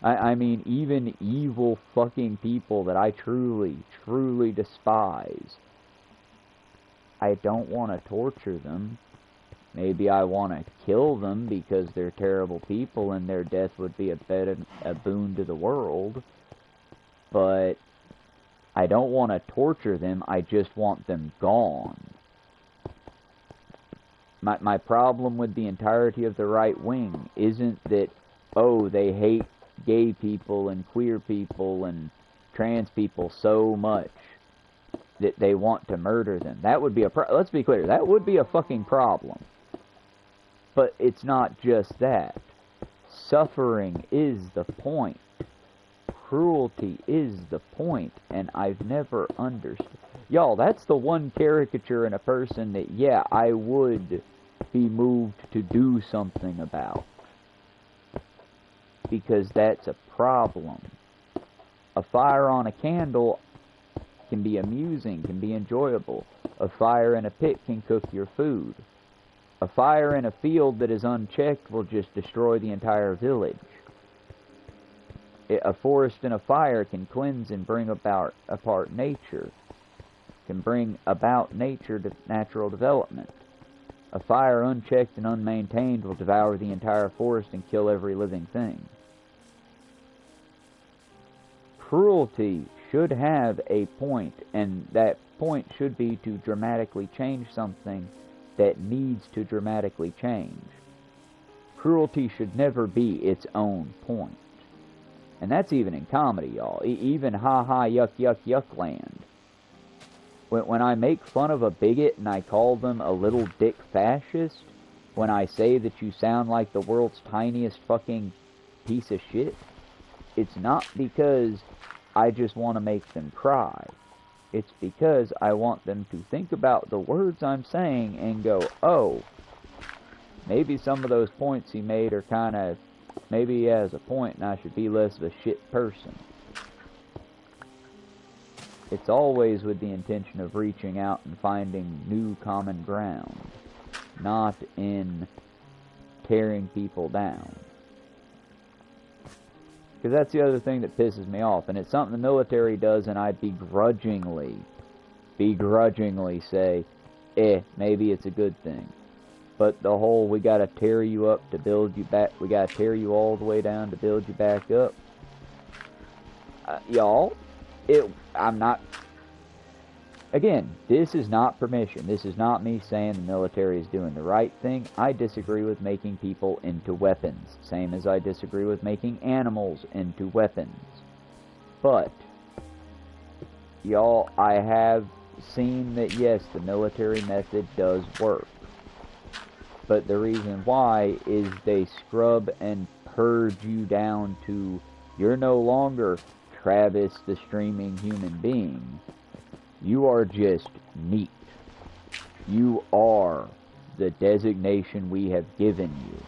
I mean, even evil fucking people that I truly, truly despise, I don't want to torture them. Maybe I want to kill them because they're terrible people and their death would be a boon to the world. But I don't want to torture them, I just want them gone. My problem with the entirety of the right wing isn't that, oh, they hate gay people and queer people and trans people so much that they want to murder them. That would be let's be clear, that would be a fucking problem. But it's not just that. Suffering is the point. Cruelty is the point, and I've never understood. Y'all, that's the one caricature in a person that, yeah, I would be moved to do something about. Because that's a problem. A fire on a candle can be amusing, can be enjoyable. A fire in a pit can cook your food. A fire in a field that is unchecked will just destroy the entire village. A forest in a fire can cleanse and bring apart nature. Can bring about natural development. A fire unchecked and unmaintained will devour the entire forest and kill every living thing. Cruelty should have a point, and that point should be to dramatically change something that needs to dramatically change. Cruelty should never be its own point. And that's even in comedy, y'all. Even ha-ha, yuck, yuck, yuck land. When I make fun of a bigot and I call them a little dick fascist, when I say that you sound like the world's tiniest fucking piece of shit, it's not because I just want to make them cry. It's because I want them to think about the words I'm saying and go, oh, maybe some of those points he made are kind of, maybe he has a point and I should be less of a shit person. It's always with the intention of reaching out and finding new common ground, not in tearing people down. Because that's the other thing that pisses me off, and it's something the military does, and I begrudgingly say, maybe it's a good thing. But the whole, we gotta tear you up to build you back, we gotta tear you all the way down to build you back up. Y'all, I'm not, again, this is not permission. This is not me saying the military is doing the right thing. I disagree with making people into weapons, same as I disagree with making animals into weapons. But, y'all, I have seen that, yes, the military method does work. But the reason why is they scrub and purge you down to, you're no longer Travis the streaming human being. You are just meat. You are the designation we have given you.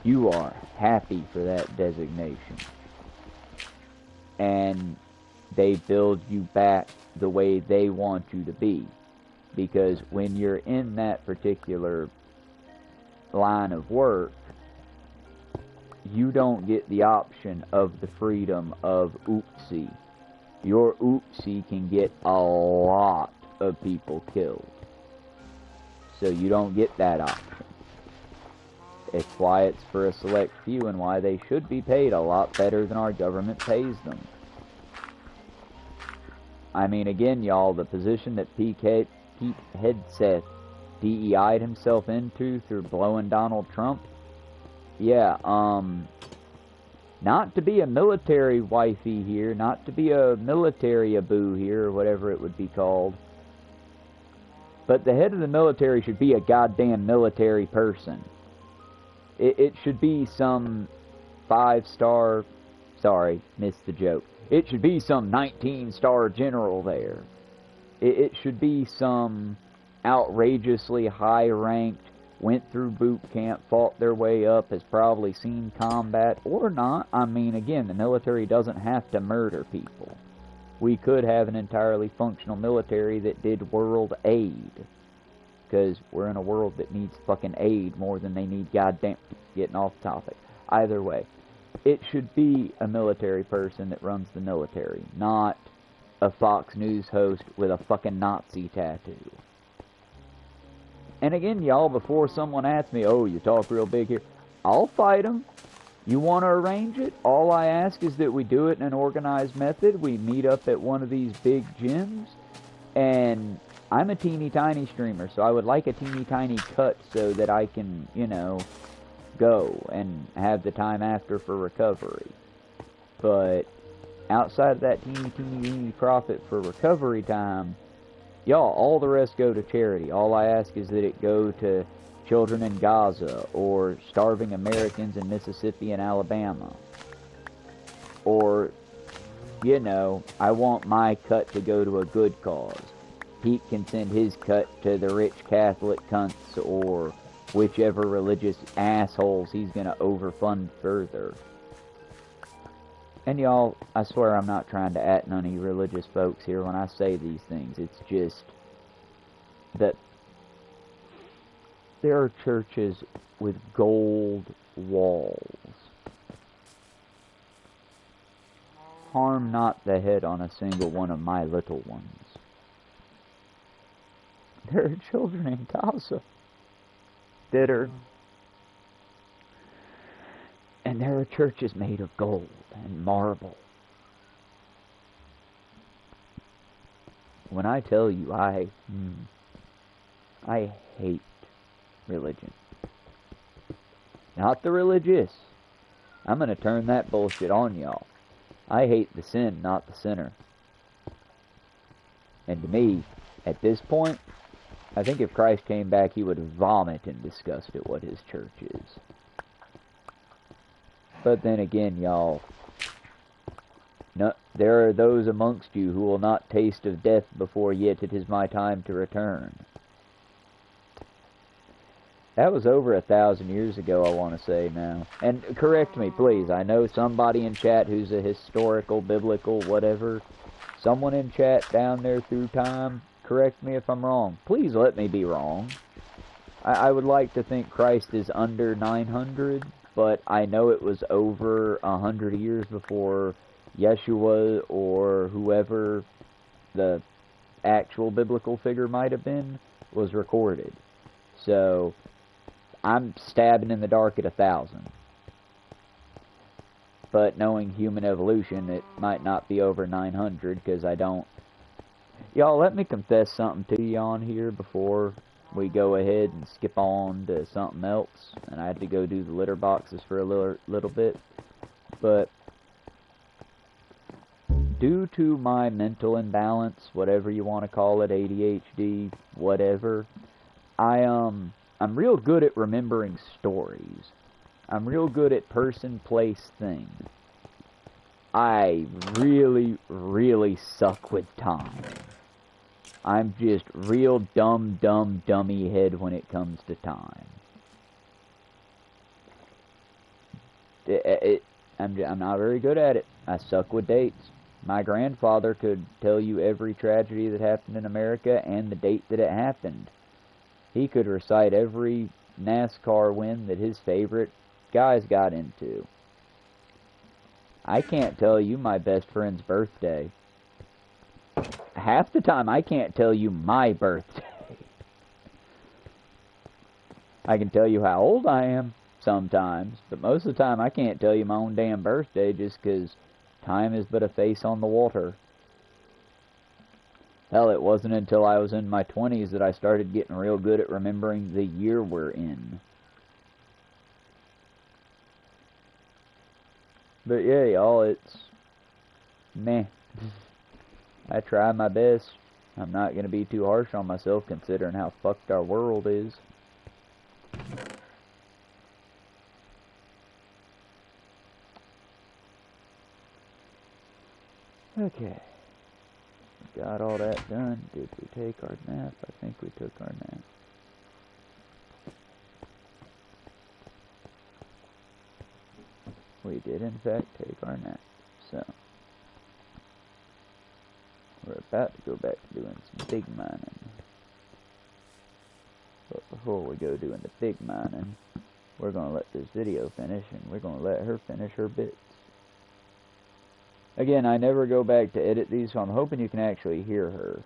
You are happy for that designation. And they build you back the way they want you to be. Because when you're in that particular line of work, you don't get the option of the freedom of oopsie. Your oopsie can get a lot of people killed. So you don't get that option. It's why it's for a select few and why they should be paid a lot better than our government pays them. I mean, again, y'all, the position that Pete Hegseth DEI'd himself into through blowing Donald Trump, yeah, not to be a military wifey here, not to be a military aboo here, or whatever it would be called, but the head of the military should be a goddamn military person. It should be some 5-star, sorry, missed the joke. It should be some 19-star general there. It should be some outrageously high-ranked, went through boot camp, fought their way up, has probably seen combat, or not. I mean, again, the military doesn't have to murder people. We could have an entirely functional military that did world aid. Because we're in a world that needs fucking aid more than they need goddamn... getting off topic. Either way, it should be a military person that runs the military, not a Fox News host with a fucking Nazi tattoo. And again, y'all, before someone asks me, oh, you talk real big here, I'll fight them. You want to arrange it? All I ask is that we do it in an organized method. We meet up at one of these big gyms. And I'm a teeny tiny streamer, so I would like a teeny tiny cut so that I can, you know, go and have the time after for recovery. But outside of that teeny profit for recovery time, y'all, all the rest go to charity. All I ask is that it go to children in Gaza, or starving Americans in Mississippi and Alabama. Or, you know, I want my cut to go to a good cause. Pete can send his cut to the rich Catholic cunts, or whichever religious assholes he's gonna overfund further. And y'all, I swear I'm not trying to at none of you religious folks here when I say these things. It's just that there are churches with gold walls. Harm not the head on a single one of my little ones. There are children in Gaza that are... And there are churches made of gold and marble. When I tell you I hate religion. Not the religious. I'm going to turn that bullshit on y'all. I hate the sin, not the sinner. And to me, at this point, I think if Christ came back, he would vomit in disgust at what his church is. But then again, y'all, no, there are those amongst you who will not taste of death before yet it is my time to return. That was over 1,000 years ago, I want to say now. And correct me, please. I know somebody in chat who's a historical, biblical, whatever. Someone in chat down there through time, correct me if I'm wrong. Please let me be wrong. I would like to think Christ is under 900, but I know it was over 100 years before Yeshua or whoever the actual biblical figure might have been was recorded. So I'm stabbing in the dark at 1,000. But knowing human evolution, it might not be over 900, because I don't... Y'all, let me confess something to you on here before we go ahead and skip on to something else. And I had to go do the litter boxes for a little bit. But due to my mental imbalance, whatever you want to call it, ADHD, whatever, I'm real good at remembering stories. I'm real good at person, place, thing. I really, really suck with time. I'm just real dummy head when it comes to time. I'm not very good at it. I suck with dates. My grandfather could tell you every tragedy that happened in America and the date that it happened. He could recite every NASCAR win that his favorite guys got into. I can't tell you my best friend's birthday. Half the time I can't tell you my birthday. I can tell you how old I am sometimes, but most of the time I can't tell you my own damn birthday just because time is but a face on the water. Hell, it wasn't until I was in my 20s that I started getting real good at remembering the year we're in. But yeah, y'all, it's meh. I try my best. I'm not going to be too harsh on myself considering how fucked our world is. Okay. Got all that done. Did we take our nap? I think we took our nap. We did, in fact, take our nap. So, we're about to go back to doing some big mining. But before we go doing the big mining, We're going to let this video finish, and we're going to let her finish her bits. Again, I never go back to edit these, so I'm hoping you can actually hear her.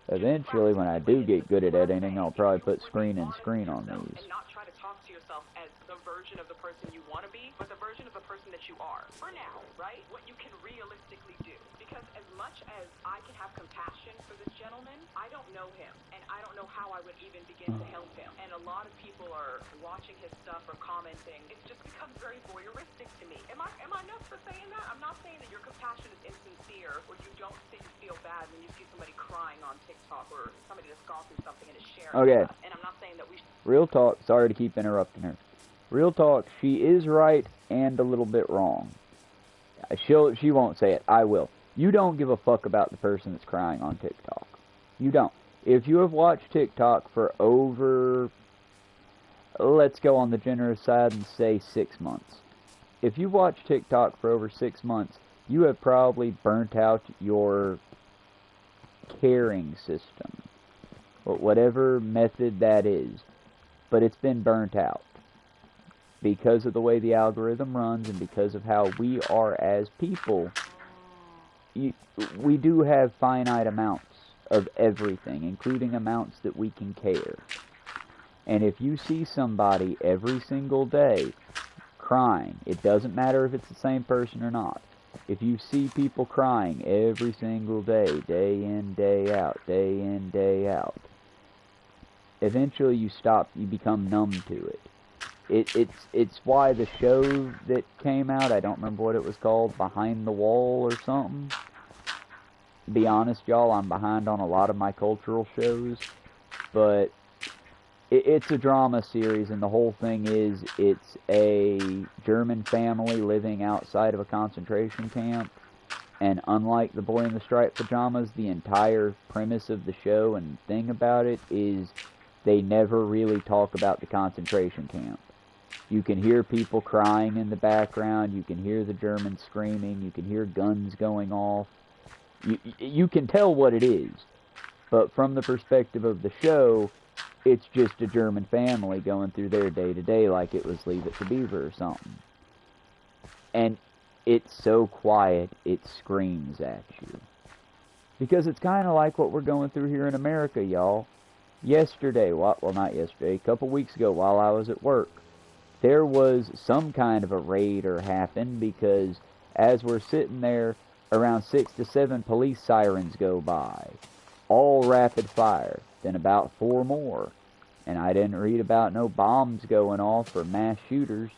Eventually, when I do get good at editing, I'll probably put screen and screen on these. And not try to talk to yourself as the version of the person you want to be, but the version of the person that you are. For now, right? What you can realistically do. Because as much as I can have compassion for this gentleman, I don't know him, and I don't know how I would even begin to help him. And a lot of people are watching his stuff or commenting. It just becomes very voyeuristic to me. Am I nuts for saying that? I'm not saying that your compassion is insincere, or you don't say you feel bad when you see somebody crying on TikTok, or somebody that's gone through something and is sharing. Okay. And I'm not saying that we should... Real talk. Sorry to keep interrupting her. Real talk. She is right and a little bit wrong. She won't say it. I will. You don't give a fuck about the person that's crying on TikTok. You don't. If you have watched TikTok for over, let's go on the generous side and say 6 months. If you watch TikTok for over 6 months, you have probably burnt out your caring system, or whatever method that is, but it's been burnt out because of the way the algorithm runs and because of how we are as people. We do have finite amounts of everything, including amounts that we can care. And if you see somebody every single day crying, it doesn't matter if it's the same person or not. If you see people crying every single day, day in, day out, day in, day out, eventually you become numb to it. It's why the show that came out, I don't remember what it was called, Behind the Wall or something. Be honest, y'all, I'm behind on a lot of my cultural shows, but it's a drama series, and the whole thing is it's a German family living outside of a concentration camp, and unlike The Boy in the Striped Pajamas, the entire premise of the show and thing about it is they never really talk about the concentration camp. You can hear people crying in the background, you can hear the Germans screaming, you can hear guns going off. You can tell what it is, but from the perspective of the show, it's just a German family going through their day-to-day like it was Leave It to Beaver or something. And it's so quiet, it screams at you. Because it's kind of like what we're going through here in America, y'all. Yesterday, well, not yesterday, a couple weeks ago while I was at work, there was some kind of a raid or happened because as we're sitting there, around 6 to 7 police sirens go by, all rapid fire, then about 4 more, and I didn't read about no bombs going off or mass shooters.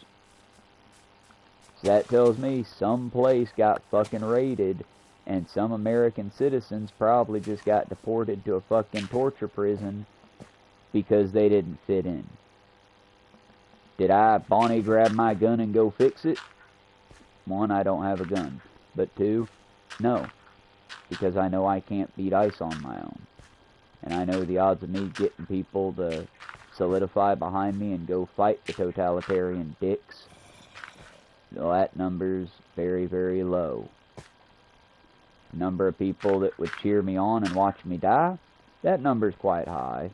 So that tells me some place got fucking raided, and some American citizens probably just got deported to a fucking torture prison because they didn't fit in. Did I, Bonnie, grab my gun and go fix it? 1, I don't have a gun. But 2, no, because I know I can't beat ice on my own. And I know the odds of me getting people to solidify behind me and go fight the totalitarian dicks, well, that number's very, very low. The number of people that would cheer me on and watch me die, that number's quite high.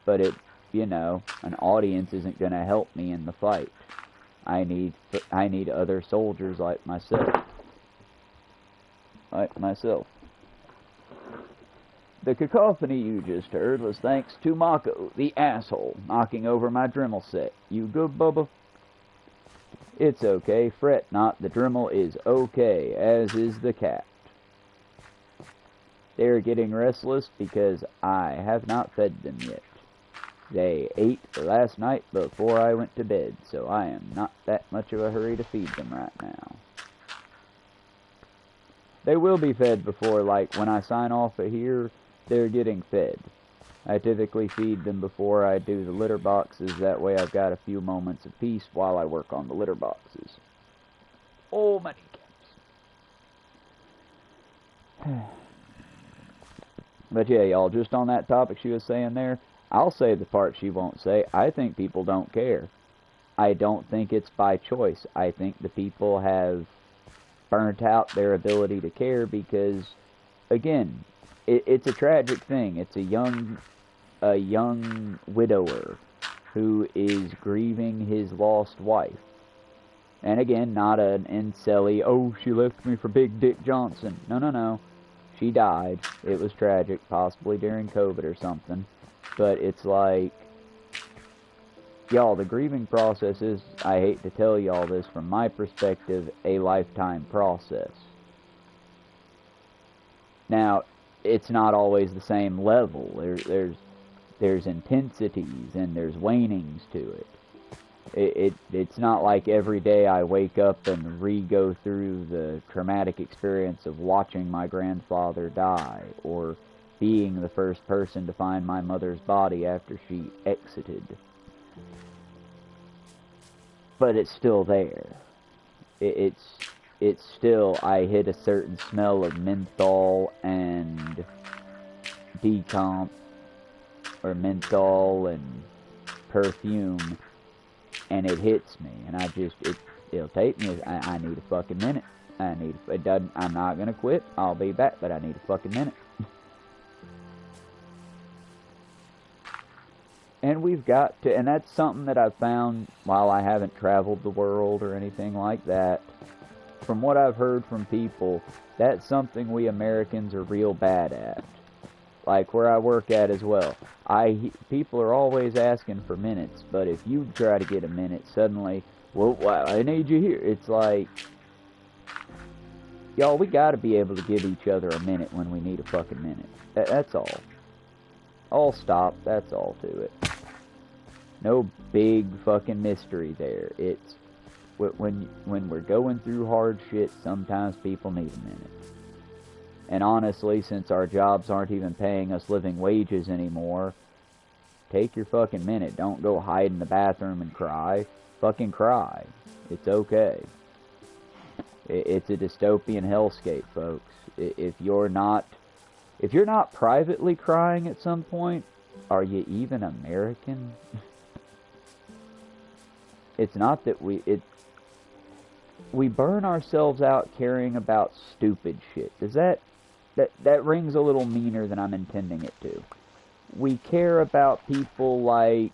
But you know, an audience isn't going to help me in the fight. I need other soldiers like myself. The cacophony you just heard was thanks to Mako, the asshole, knocking over my Dremel set. You good, Bubba? It's okay, fret not, the Dremel is okay, as is the cat. They're getting restless because I have not fed them yet. They ate last night before I went to bed, so I am not that much of a hurry to feed them right now. They will be fed before, like, when I sign off of here, they're getting fed. I typically feed them before I do the litter boxes, that way I've got a few moments of peace while I work on the litter boxes. Oh, my kneecaps. But yeah, y'all, just on that topic she was saying there, I'll say the part she won't say. I think people don't care. I don't think it's by choice. I think the people have burnt out their ability to care because, again, it's a tragic thing. It's a young widower who is grieving his lost wife. And again, not an incelly, oh, she left me for Big Dick Johnson. No, no, no. She died. It was tragic, possibly during COVID or something. But it's like, y'all, the grieving process is, I hate to tell y'all this from my perspective, a lifetime process. Now, it's not always the same level. There's intensities and there's wanings to it. It's not like every day I wake up and re-go through the traumatic experience of watching my grandfather die, or being the first person to find my mother's body after she exited. But it's still there. It's still, I hit a certain smell of menthol and decomp, or menthol and perfume, and it hits me, and it'll take me, I need a fucking minute. I'm not gonna quit, I'll be back, but I need a fucking minute. And we've got to, and that's something that I've found while I haven't traveled the world or anything like that. From what I've heard from people, that's something we Americans are real bad at. Like where I work at as well. People are always asking for minutes, but if you try to get a minute, suddenly, well, I need you here. It's like, y'all, we gotta be able to give each other a minute when we need a fucking minute. That's all. All stop, that's all to it. No big fucking mystery there. It's, when we're going through hard shit, sometimes people need a minute. And honestly, since our jobs aren't even paying us living wages anymore, take your fucking minute. Don't go hide in the bathroom and cry. Fucking cry. It's okay. It's a dystopian hellscape, folks. If you're not privately crying at some point, are you even American? It's not that we burn ourselves out caring about stupid shit. Does that rings a little meaner than I'm intending it to. We care about people like,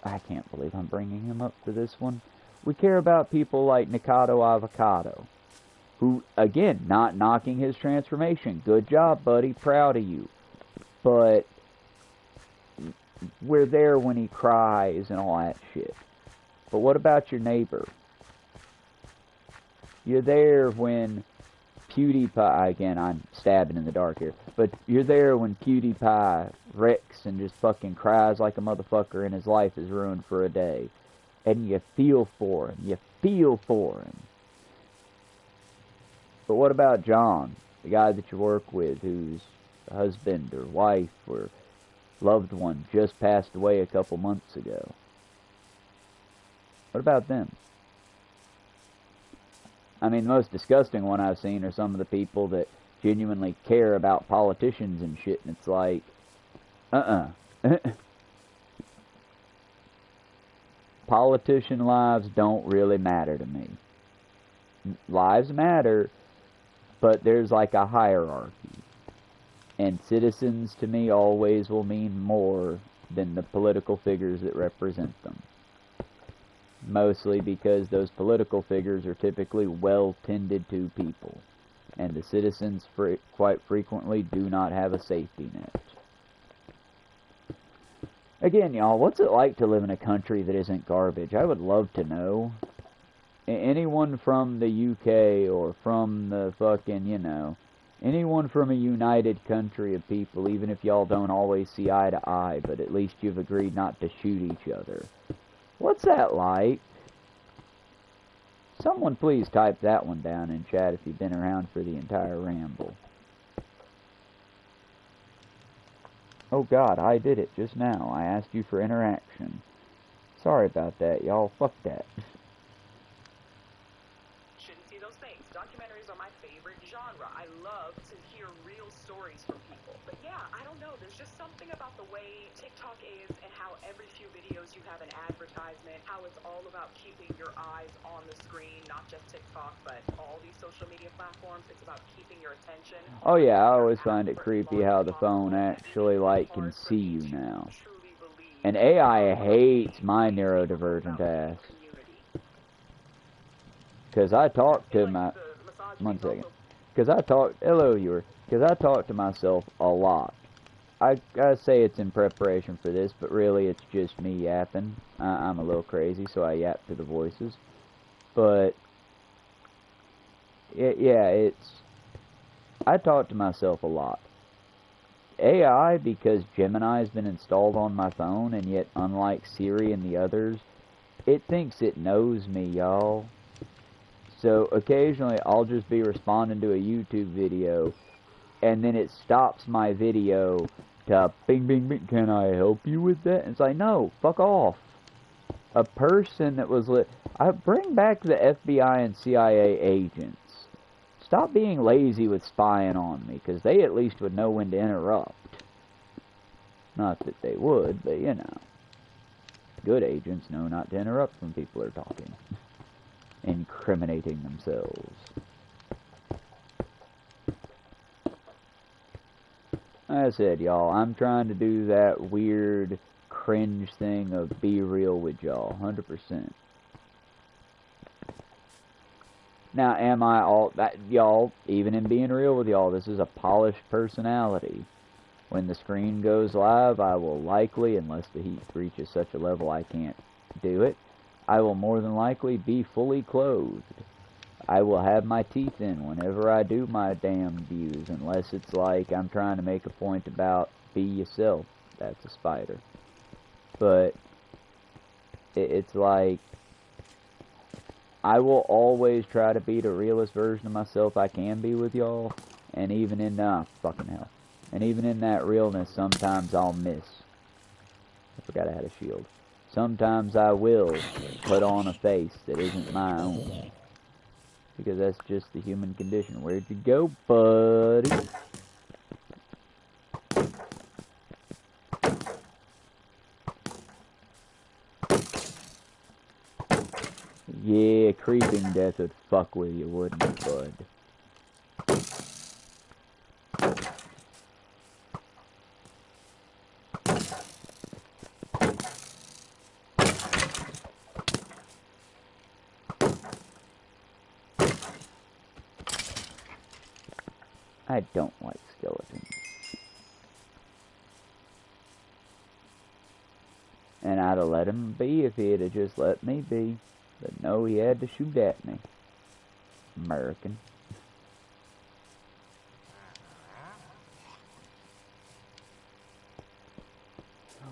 I can't believe I'm bringing him up for this one. We care about people like Nikado Avocado, who, again, not knocking his transformation. Good job, buddy. Proud of you. But we're there when he cries and all that shit. But what about your neighbor? You're there when PewDiePie, again, I'm stabbing in the dark here, but you're there when PewDiePie wrecks and just fucking cries like a motherfucker and his life is ruined for a day. And you feel for him. You feel for him. But what about John, the guy that you work with, whose husband or wife or loved one just passed away a couple months ago? What about them? I mean, the most disgusting one I've seen are some of the people that genuinely care about politicians and shit, and it's like, Politician lives don't really matter to me. Lives matter, but there's like a hierarchy. And citizens to me always will mean more than the political figures that represent them. Mostly because those political figures are typically well-tended to people. And the citizens quite frequently do not have a safety net. Again, y'all, what's it like to live in a country that isn't garbage? I would love to know. Anyone from the UK or from the fucking, anyone from a united country of people, even if y'all don't always see eye to eye, but at least you've agreed not to shoot each other. What's that like? Someone please type that one down in chat if you've been around for the entire ramble. Oh God, I did it just now. I asked you for interaction. Sorry about that, y'all. Fuck that. Shouldn't see those things. Documentaries are my favorite genre. I love to hear real stories from people. But yeah, I don't know. There's just something about the way TikTok is and how every few videos you have an advertisement, how it's all about keeping your eyes on the screen, not just TikTok, but all these social media platforms. It's about keeping your attention. Oh yeah, I always find it creepy how the phone actually, like, can see you now. And AI hates my neurodivergent ass. Because I talk to my... One second. Because I talk... Hello, viewer. Because I talk to myself a lot. I say it's in preparation for this, but really it's just me yapping. I'm a little crazy, so I yap to the voices. But... yeah, it's... I talk to myself a lot. AI, because Gemini has been installed on my phone, and yet, unlike Siri and the others, it thinks it knows me, y'all. So, occasionally, I'll just be responding to a YouTube video, and then it stops my video to, bing, bing, bing, can I help you with that? And it's like, no, fuck off. A person that was I bring back the FBI and CIA agents. Stop being lazy with spying on me, because they at least would know when to interrupt. Not that they would, but you know. Good agents know not to interrupt when people are talking. Incriminating themselves. Like I said, y'all, I'm trying to do that weird, cringe thing of be real with y'all, 100%. Now, am I all that, y'all, even in being real with y'all, this is a polished personality. When the screen goes live, I will likely, unless the heat reaches such a level I can't do it, I will more than likely be fully clothed. I will have my teeth in whenever I do my damn views, unless it's like I'm trying to make a point about be yourself. That's a spider. But it's like, I will always try to be the realest version of myself I can be with y'all, and even in, fucking hell. And even in that realness, sometimes I'll miss. I forgot I had a shield. Sometimes I will put on a face that isn't my own. Because that's just the human condition. Where'd you go, buddy? Yeah, creeping death would fuck with you, wouldn't it, bud? I don't like skeletons. And I'd have let him be if he'd have just let me be. But no, he had to shoot at me. American.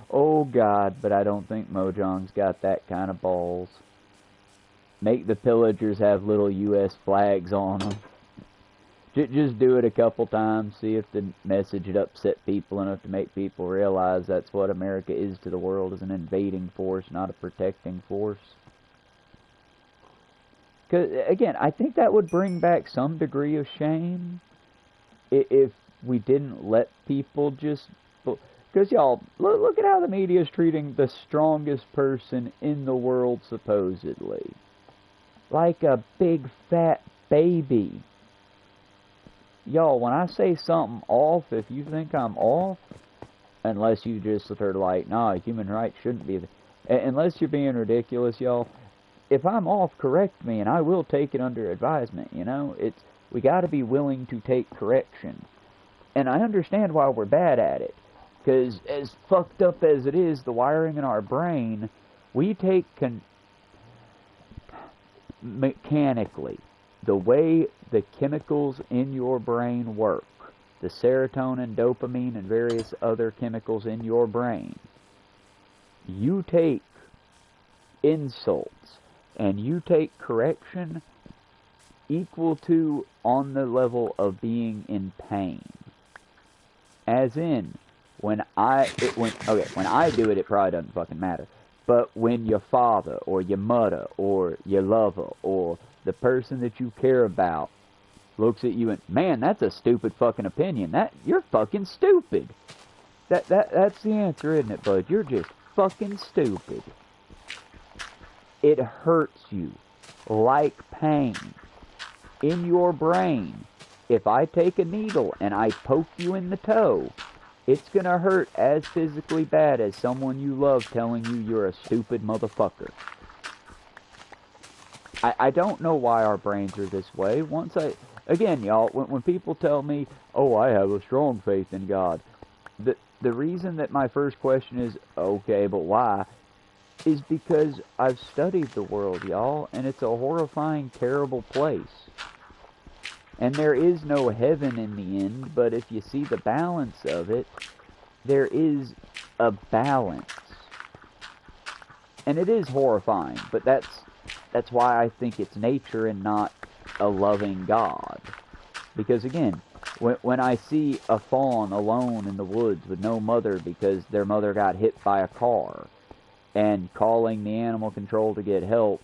Oh God, but I don't think Mojang's got that kind of balls. Make the pillagers have little US flags on them. Just do it a couple times, see if the message would upset people enough to make people realize that's what America is to the world, as an invading force, not a protecting force. Because, again, I think that would bring back some degree of shame if we didn't let people just... Because, y'all, look at how the media is treating the strongest person in the world, supposedly. Like a big, fat baby. Y'all, when I say something off, if you think I'm off, unless you just are like, nah, human rights shouldn't be... Unless you're being ridiculous, y'all, if I'm off, correct me, and I will take it under advisement, you know? We gotta be willing to take correction. And I understand why we're bad at it. Because as fucked up as it is, the wiring in our brain, we take mechanically, the way the chemicals in your brain work, the serotonin, dopamine, and various other chemicals in your brain, you take insults and you take correction equal to on the level of being in pain. As in, when I do it, it probably doesn't fucking matter. But when your father or your mother or your lover or the person that you care about looks at you and, man, that's a stupid fucking opinion. You're fucking stupid. That's the answer, isn't it, bud? You're just fucking stupid. It hurts you like pain in your brain. If I take a needle and I poke you in the toe, It's gonna hurt as physically bad as someone you love telling you you're a stupid motherfucker. I don't know why our brains are this way. Again, y'all, when people tell me, oh, I have a strong faith in God, the reason that my first question is, okay, but why, is because I've studied the world, y'all, and it's a horrifying, terrible place. And there is no heaven in the end, but if you see the balance of it, there is a balance. And it is horrifying, but that's why I think it's nature and not a loving God. Because again, when I see a fawn alone in the woods with no mother because their mother got hit by a car, and calling the animal control to get help,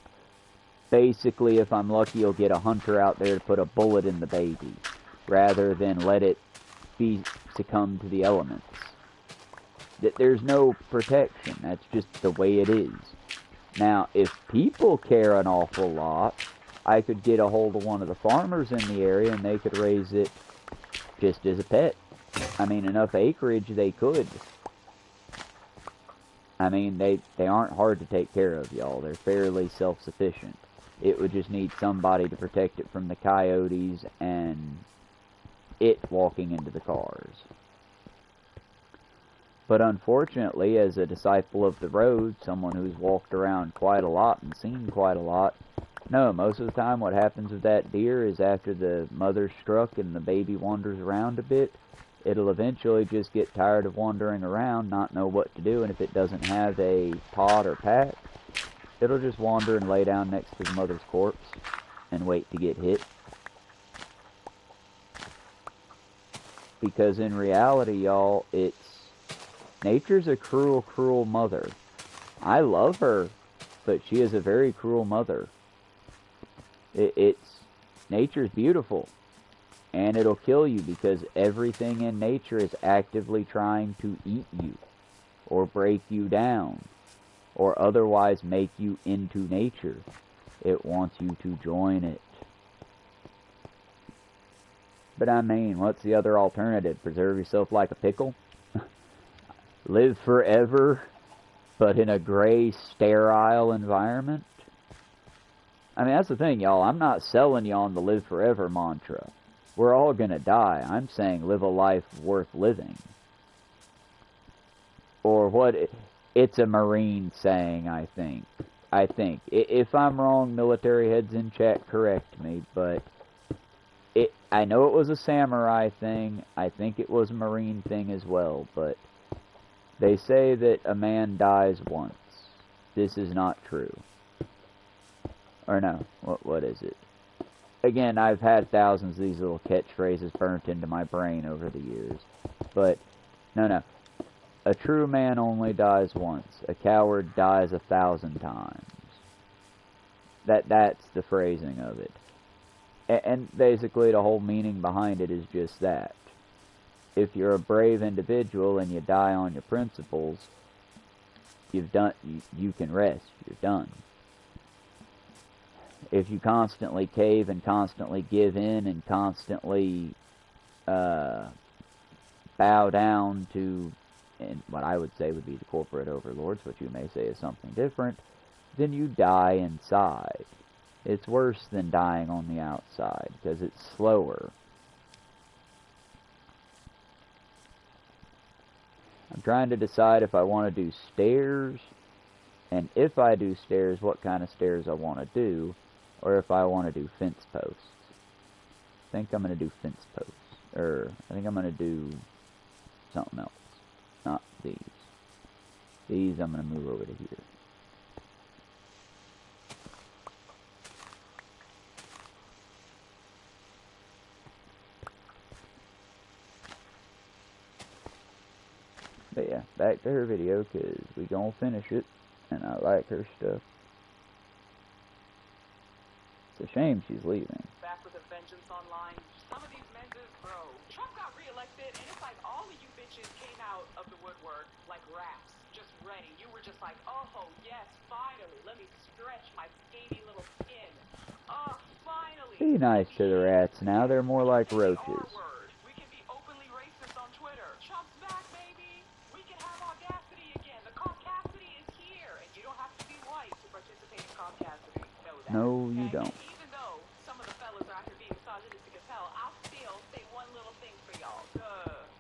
basically, if I'm lucky, you'll get a hunter out there to put a bullet in the baby, rather than let it succumb to the elements. There's no protection. That's just the way it is. Now, if people care an awful lot, I could get a hold of one of the farmers in the area and they could raise it just as a pet. I mean, enough acreage they could. I mean, they aren't hard to take care of, y'all. They're fairly self-sufficient. It would just need somebody to protect it from the coyotes and it walking into the cars. But unfortunately, as a disciple of the road, someone who's walked around quite a lot and seen quite a lot, no, most of the time what happens with that deer is after the mother's struck and the baby wanders around a bit, it'll eventually just get tired of wandering around, not know what to do, and if it doesn't have a pod or pack, it'll just wander and lay down next to the mother's corpse and wait to get hit. Because in reality, y'all, nature's a cruel, cruel mother. I love her, but she is a very cruel mother. Nature's beautiful, and it'll kill you because everything in nature is actively trying to eat you, or break you down, or otherwise make you into nature. It wants you to join it. But I mean, what's the other alternative? Preserve yourself like a pickle? Live forever, but in a gray, sterile environment? I mean, that's the thing, y'all. I'm not selling you on the live forever mantra. We're all gonna die. I'm saying live a life worth living. Or what? It's a Marine saying, I think. If I'm wrong, military heads in chat, correct me, but I know it was a samurai thing. I think it was a Marine thing as well, but they say that a man dies once. This is not true. Or no, what is it? Again, I've had thousands of these little catchphrases burnt into my brain over the years. But, no. A true man only dies once. A coward dies 1,000 times. That's the phrasing of it. And basically the whole meaning behind it is just that. If you're a brave individual and you die on your principles, you can rest. You're done. If you constantly cave and constantly give in and constantly bow down to what I would say would be the corporate overlords, what you may say is something different, then you die inside. It's worse than dying on the outside because it's slower. I'm trying to decide if I want to do stairs, and if I do stairs, what kind of stairs I want to do, or if I want to do fence posts. I think I'm going to do fence posts, or I think I'm going to do something else, not these. These I'm going to move over to here. But yeah, back to her video, because we gonna finish it, and I like her stuff. It's a shame she's leaving. Back with a vengeance online. Some of these menses, bro. Trump got reelected, and it's like all of you bitches came out of the woodwork like rats, just ready. You were just like, oh, yes, finally. Let me stretch my skinny little skin. Oh, finally. Be nice to the rats now. They're more like roaches. We can be openly racist on Twitter. Trump's back, man. that. No, you And don't. even though some of the fellas are out here being misogynistic as hell, I'll still say one little thing for y'all.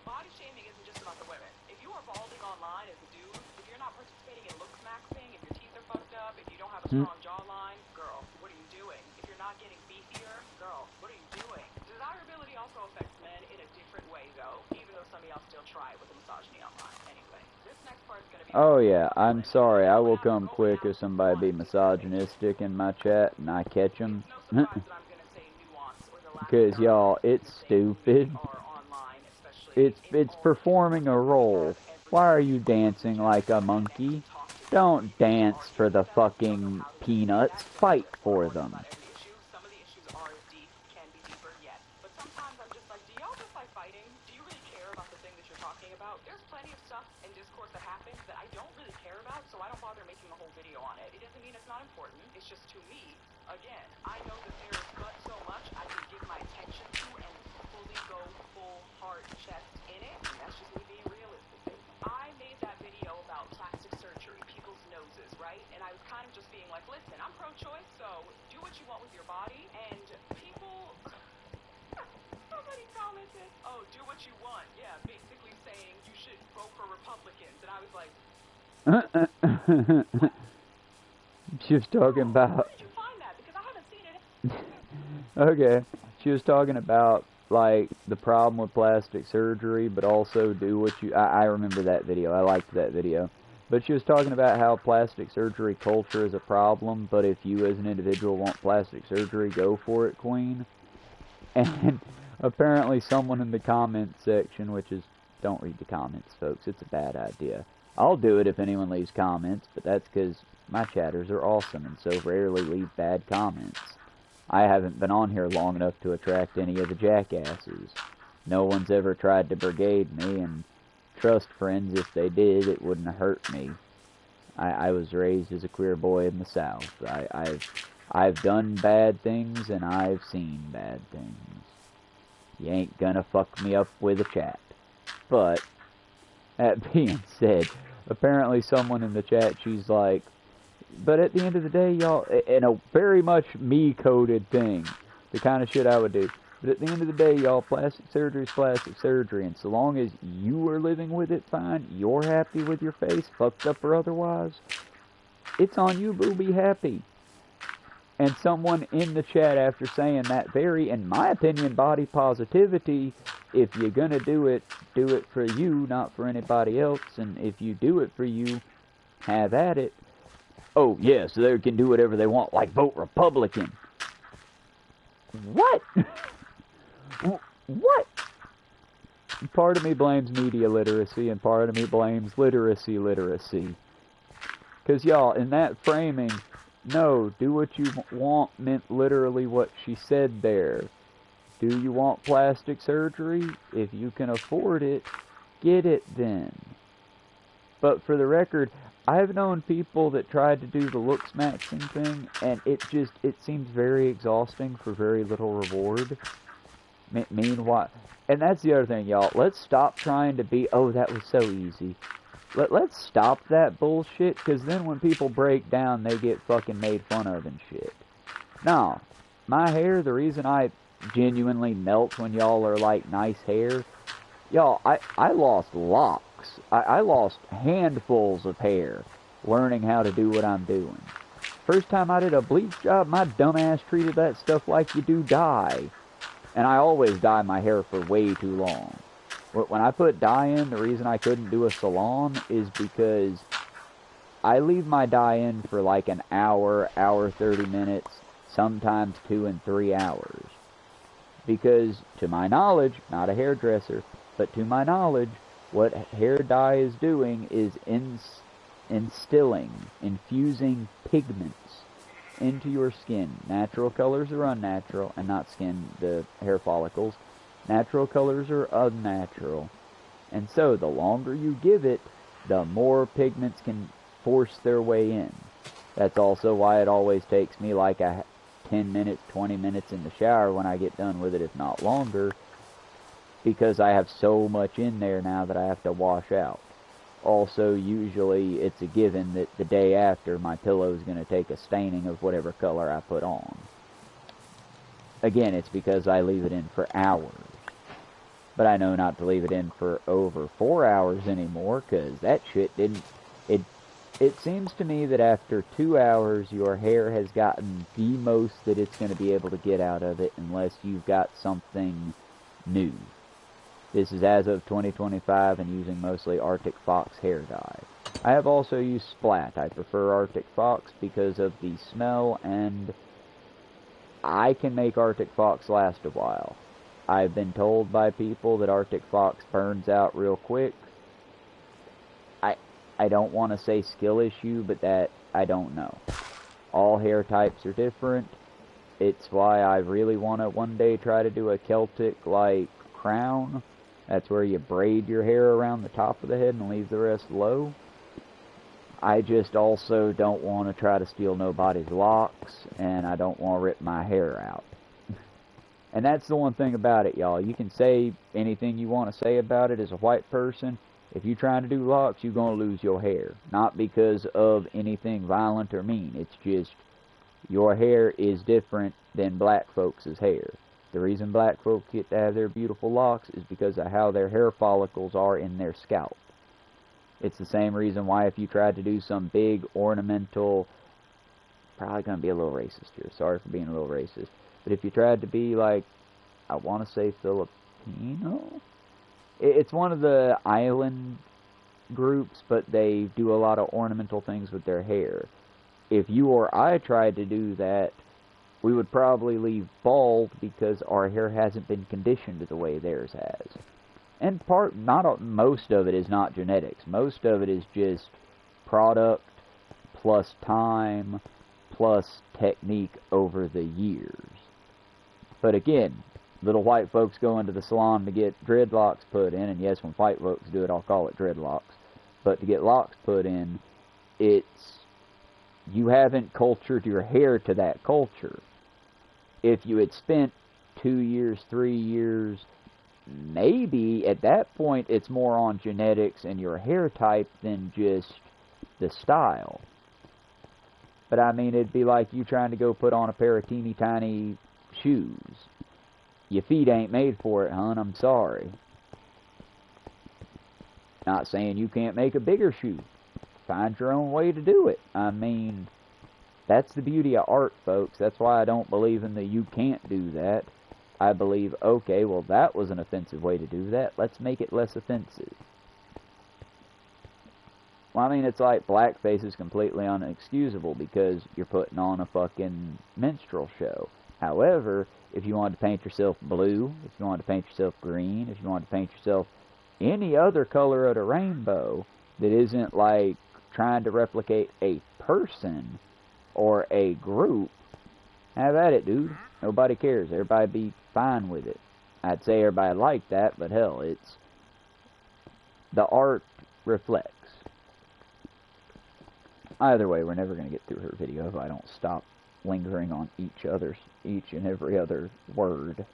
Body shaming isn't just about the women. If you are balding online as a dude, if you're not participating in looks maxing, if your teeth are fucked up, if you don't have a strong jawline, girl, what are you doing? If you're not getting beefier, girl, what are you doing? Desirability also affects men in a different way, though, even though some of y'all still try it with the misogyny online. Anyway, this next part's gonna be... Oh yeah, I'm sorry, I will come quick if somebody be misogynistic in my chat and I catch them. Because y'all, it's stupid. It's performing a role. Why are you dancing like a monkey? Don't dance for the fucking peanuts, fight for them. Some of the issues are as deep, can be deeper, yes. But sometimes I'm just like, do y'all just like fighting? Do you really care about the thing that you're talking about? There's plenty of stuff in discourse that happens that I don't really care about, so I don't bother making a whole video on it. It doesn't mean it's not important. It's just to me, again, I know that there is but so much I can give my attention to and fully go full heart chest in it. And that's just me being realistic. I made that video about plastic surgery, people's noses, right? And I was kind of just being like, listen, I'm pro-choice, so do what you want with your body. And people, somebody commented, oh, do what you want. Yeah, basically saying you should vote for Republicans. And I was like, She was talking about... where did you find that? Because I haven't seen it. Okay, she was talking about, like, the problem with plastic surgery, but also do what you... I remember that video. I liked that video. But she was talking about how plastic surgery culture is a problem, but if you as an individual want plastic surgery, go for it, queen. And apparently someone in the comments section, which is... Don't read the comments, folks. It's a bad idea. I'll do it if anyone leaves comments, but that's because my chatters are awesome and so rarely leave bad comments. I haven't been on here long enough to attract any of the jackasses. No one's ever tried to brigade me, and trust friends, if they did, it wouldn't hurt me. I was raised as a queer boy in the South. I've done bad things, and I've seen bad things. You ain't gonna fuck me up with a chat. But... that being said, apparently someone in the chat, she's like, but at the end of the day, y'all, in a very much me-coded thing, the kind of shit I would do, but at the end of the day, y'all, plastic surgery is plastic surgery, and so long as you are living with it fine, you're happy with your face, fucked up or otherwise, it's on you, boo, be happy. And someone in the chat, after saying that very, in my opinion, body positivity, if you're gonna do it for you, not for anybody else, and if you do it for you, have at it. Oh, yeah, so they can do whatever they want, like vote Republican. What? What? Part of me blames media literacy, and part of me blames literacy. Because, y'all, in that framing... No, do what you want meant literally what she said there. Do you want plastic surgery? If you can afford it, get it then. But for the record, I've known people that tried to do the looks maxing thing, and it seems very exhausting for very little reward. Meanwhile, and that's the other thing, y'all. Let's stop trying to be, oh, that was so easy. Let's stop that bullshit, because then when people break down, they get fucking made fun of and shit. No, my hair, the reason I genuinely melt when y'all are like nice hair, y'all, I lost locks. I lost handfuls of hair learning how to do what I'm doing. First time I did a bleach job, my dumbass treated that stuff like you do dye. And I always dye my hair for way too long. When I put dye in, the reason I couldn't do a salon is because I leave my dye in for like an hour, 30 minutes, sometimes 2 and 3 hours. Because, to my knowledge, not a hairdresser, but to my knowledge, what hair dye is doing is infusing pigments into your skin. Natural colors are unnatural, and not skin, the hair follicles. Natural colors are unnatural. And so, the longer you give it, the more pigments can force their way in. That's also why it always takes me like 10 minutes, 20 minutes in the shower when I get done with it, if not longer, because I have so much in there now that I have to wash out. Also, usually it's a given that the day after my pillow is going to take a staining of whatever color I put on. Again, it's because I leave it in for hours. But I know not to leave it in for over 4 hours anymore, because that shit didn't... It seems to me that after 2 hours, your hair has gotten the most that it's going to be able to get out of it, unless you've got something new. This is as of 2025 and using mostly Arctic Fox hair dye. I have also used Splat. I prefer Arctic Fox because of the smell, and I can make Arctic Fox last a while. I've been told by people that Arctic Fox burns out real quick. I don't want to say skill issue, but that I don't know. All hair types are different. It's why I really want to one day try to do a Celtic-like crown. That's where you braid your hair around the top of the head and leave the rest low. I just also don't want to try to steal nobody's locks, and I don't want to rip my hair out. And that's the one thing about it, y'all. You can say anything you want to say about it as a white person. If you're trying to do locks, you're going to lose your hair. Not because of anything violent or mean. It's just your hair is different than black folks' hair. The reason black folks get to have their beautiful locks is because of how their hair follicles are in their scalp. It's the same reason why if you tried to do some big ornamental... Probably going to be a little racist here. Sorry for being a little racist. But if you tried to be like, I want to say Filipino? It's one of the island groups, but they do a lot of ornamental things with their hair. If you or I tried to do that, we would probably leave bald because our hair hasn't been conditioned the way theirs has. And most of it is not genetics. Most of it is just product plus time plus technique over the years. But again, little white folks go into the salon to get dreadlocks put in, and yes, when white folks do it, I'll call it dreadlocks. But to get locks put in, you haven't cultured your hair to that culture. If you had spent 2 years, 3 years, maybe at that point it's more on genetics and your hair type than just the style. But I mean, it'd be like you trying to go put on a pair of teeny tiny shoes. Your feet ain't made for it, hon, I'm sorry. Not saying you can't make a bigger shoe. Find your own way to do it. I mean, that's the beauty of art, folks. That's why I don't believe in the you can't do that. I believe, okay, well, that was an offensive way to do that. Let's make it less offensive. Well, I mean, it's like blackface is completely unexcusable because you're putting on a fucking minstrel show. However, if you wanted to paint yourself blue, if you wanted to paint yourself green, if you wanted to paint yourself any other color of the rainbow that isn't like trying to replicate a person or a group, have at it, dude. Nobody cares. Everybody be fine with it. I'd say everybody like that, but hell, it's... the art reflects. Either way, we're never going to get through her video if I don't stop lingering on each and every other word.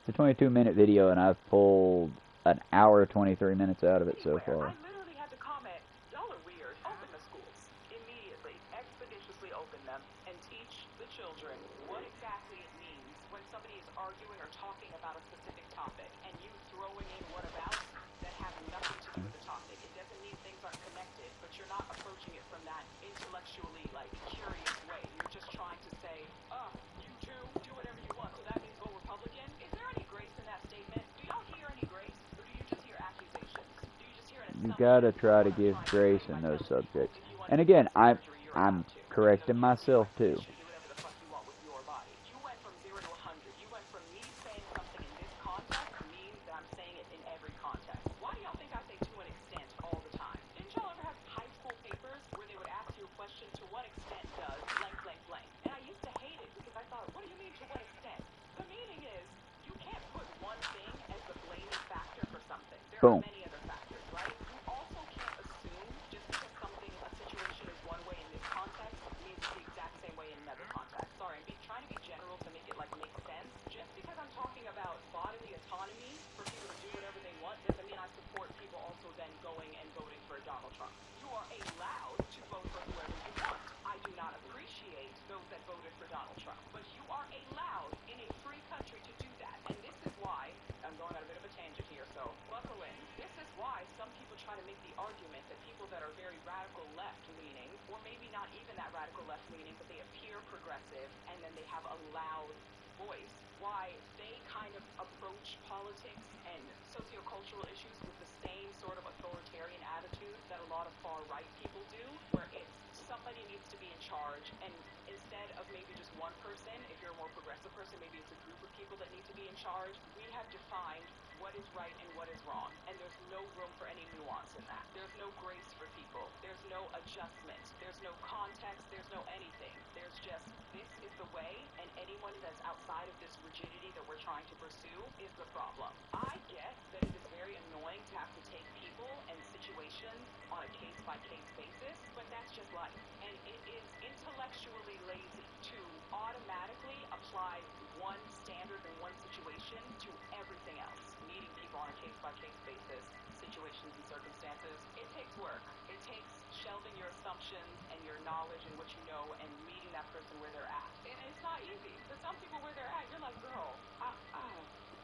It's a 22-minute video, and I've pulled an hour, 23 minutes out of it so far. I literally had to comment, y'all are weird. Open the schools. Immediately, expeditiously open them, and teach the children what exactly it means when somebody is arguing or talking about a specific topic, and you throwing in whatabouts that have nothing to do with the topic. It doesn't mean things aren't connected, but you're not approaching it from that intellectually, like, curious way. You're just trying to say, oh, you two, do whatever you want, so that means go Republican? Is there any grace in that statement? Do y'all hear any grace? Or do you just hear accusations? Do you just hear an assumption? You gotta try to give grace in those subjects. And again, I'm correcting myself too. Boom. Many other factors, right? You also can't assume just because a situation is one way in this context means it's the exact same way in another context. Sorry, I'm trying to be general to make it make sense. Just because I'm talking about bodily autonomy for people to do whatever they want doesn't mean I support people also then going meaning that they appear progressive and then they have a loud voice. Why they kind of approach politics and sociocultural issues with the same sort of authoritarian attitude that a lot of far-right people do, where it's somebody needs to be in charge, and instead of maybe just one person, if you're a more progressive person, maybe it's a group of people that need to be in charge. We have defined what is right and what is wrong, and there's no room for any nuance in that. There's no grace for people. There's no adjustment. There's no context. There's no anything. There's just, this is the way, and anyone that's outside of this rigidity that we're trying to pursue is the problem. I get that it is very annoying to have to take people and situations on a case-by-case basis, but that's just life. And it is intellectually lazy to automatically apply one standard in one situation to everything else. Meeting people on a case-by-case basis, situations and circumstances, it takes work. It takes shelving your assumptions and your knowledge and what you know and meeting that person where they're at. And it's not easy. For some people where they're at, you're like, girl,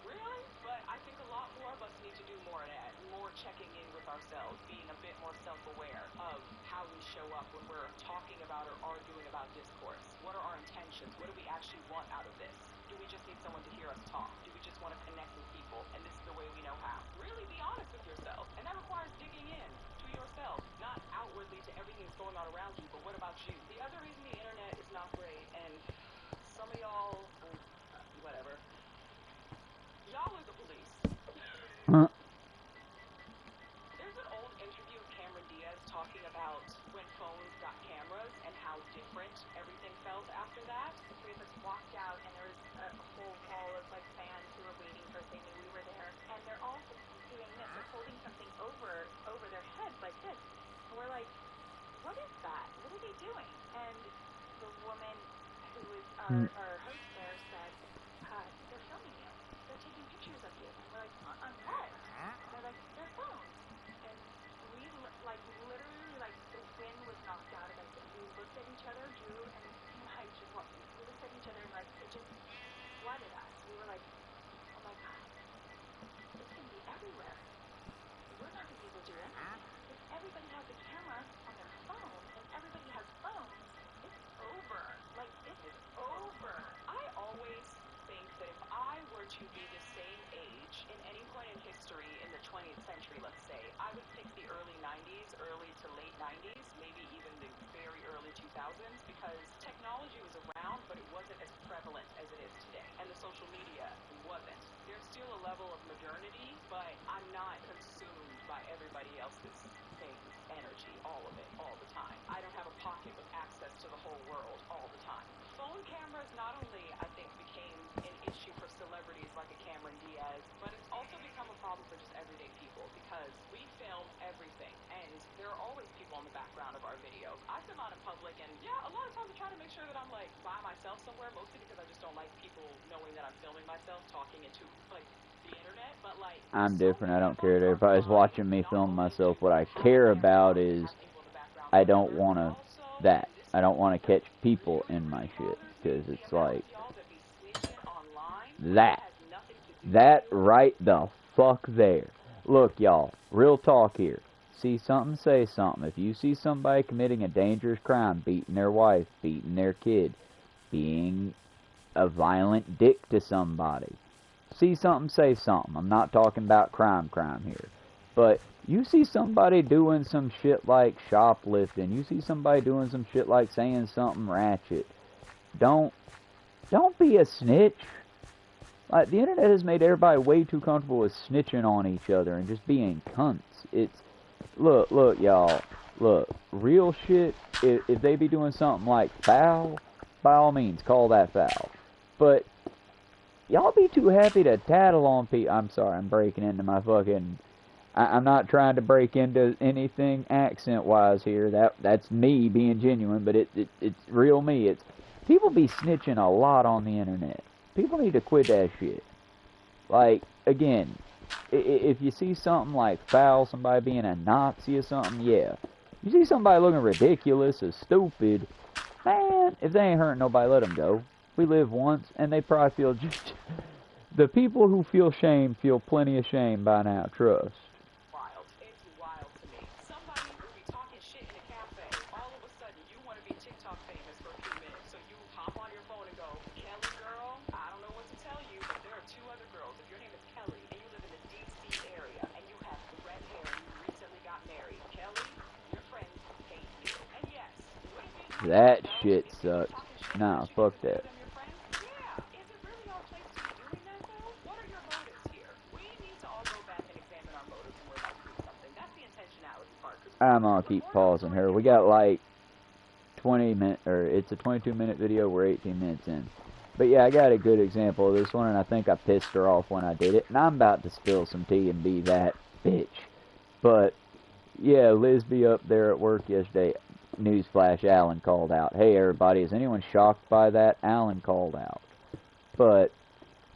really? But I think a lot more of us need to do more of that, more checking in with ourselves, being a bit more self-aware of how we show up when we're talking about or arguing about discourse. What are our intentions? What do we actually want out of this? Do we just need someone to hear us talk? Do we just want to connect with people? And this is the way we know how. Really be honest with yourself. And that requires digging in to yourself, not outwardly to everything that's going on around you, but what about you? The other reason the internet is not great, and some of y'all, whatever, y'all are the police. There's an old interview of Cameron Diaz talking about when phones got cameras and how different everything felt after that. We just walked out and there was a whole hall of like fans who were waiting for us. They knew we were there, and they're all doing this. They're holding something over their heads like this. And we're like, what is that? What are they doing? And the woman who was our host there said, they're filming you. They're taking pictures of you. And we're like, on what? And they're like, their phones. And we like literally like the wind was knocked out of us, and we looked at each other, Drew and I just walked. We looked at each other and like it just flooded us. We were like, oh my god, this can be everywhere. We're not gonna be able to do anything. If everybody has a camera on their phone and everybody has phones, it's over. Like this is over. I always think that if I were to be the same age in any point in history in the 20th century, let's say, I would pick the early 90s, early to late 90s, maybe even the very early 2000s, because technology was around, but it wasn't as prevalent as it is today. And the social media wasn't. There's still a level of modernity, but I'm not consumed by everybody else's things, energy, all of it, all the time. I don't have a pocket with access to the whole world all the time. Phone cameras not only, I think, became an issue for celebrities like a Cameron Diaz, but it's also become a problem for just everyday people, because we film everything, and there are always people in the background of our videos. I film out in public, and yeah, a lot of times I try to make sure that I'm like by myself somewhere, mostly because I just don't like people knowing that I'm filming myself talking into like the internet. But like, I'm different. I don't care if everybody's watching me film myself. What I care about is I don't want to I don't want to catch people in my shit, because it's like that right the fuck there. Look, y'all, real talk here. See something, say something. If you see somebody committing a dangerous crime, beating their wife, beating their kid, being a violent dick to somebody, see something, say something. I'm not talking about crime here. But you see somebody doing some shit like shoplifting, you see somebody doing some shit like saying something ratchet, don't be a snitch. Like, the internet has made everybody way too comfortable with snitching on each other and just being cunts. It's, look, y'all, look, real shit, if they be doing something like foul, by all means, call that foul. But y'all be too happy to tattle on people. I'm sorry, I'm breaking into my fucking... I'm not trying to break into anything accent-wise here. That's me being genuine, but it's real me. It's people be snitching a lot on the internet. People need to quit that shit. Like, again, if you see something like foul, somebody being a Nazi or something, yeah. You see somebody looking ridiculous or stupid, man, if they ain't hurting nobody, let them go. We live once, and they probably feel just... The people who feel shame feel plenty of shame by now, trust. It's wild to me. Somebody will be talking shit in a cafe. All of a sudden, you want to be TikTok famous for That shit sucks. Nah, fuck that. I'm gonna keep pausing her. We got like 20 minutes, or it's a 22-minute video. We're 18 minutes in. But yeah, I got a good example of this one, and I think I pissed her off when I did it. And I'm about to spill some tea and be that bitch. But yeah, Liz be up there at work yesterday. Newsflash, Alan called out. Hey everybody, is anyone shocked by that? Alan called out. But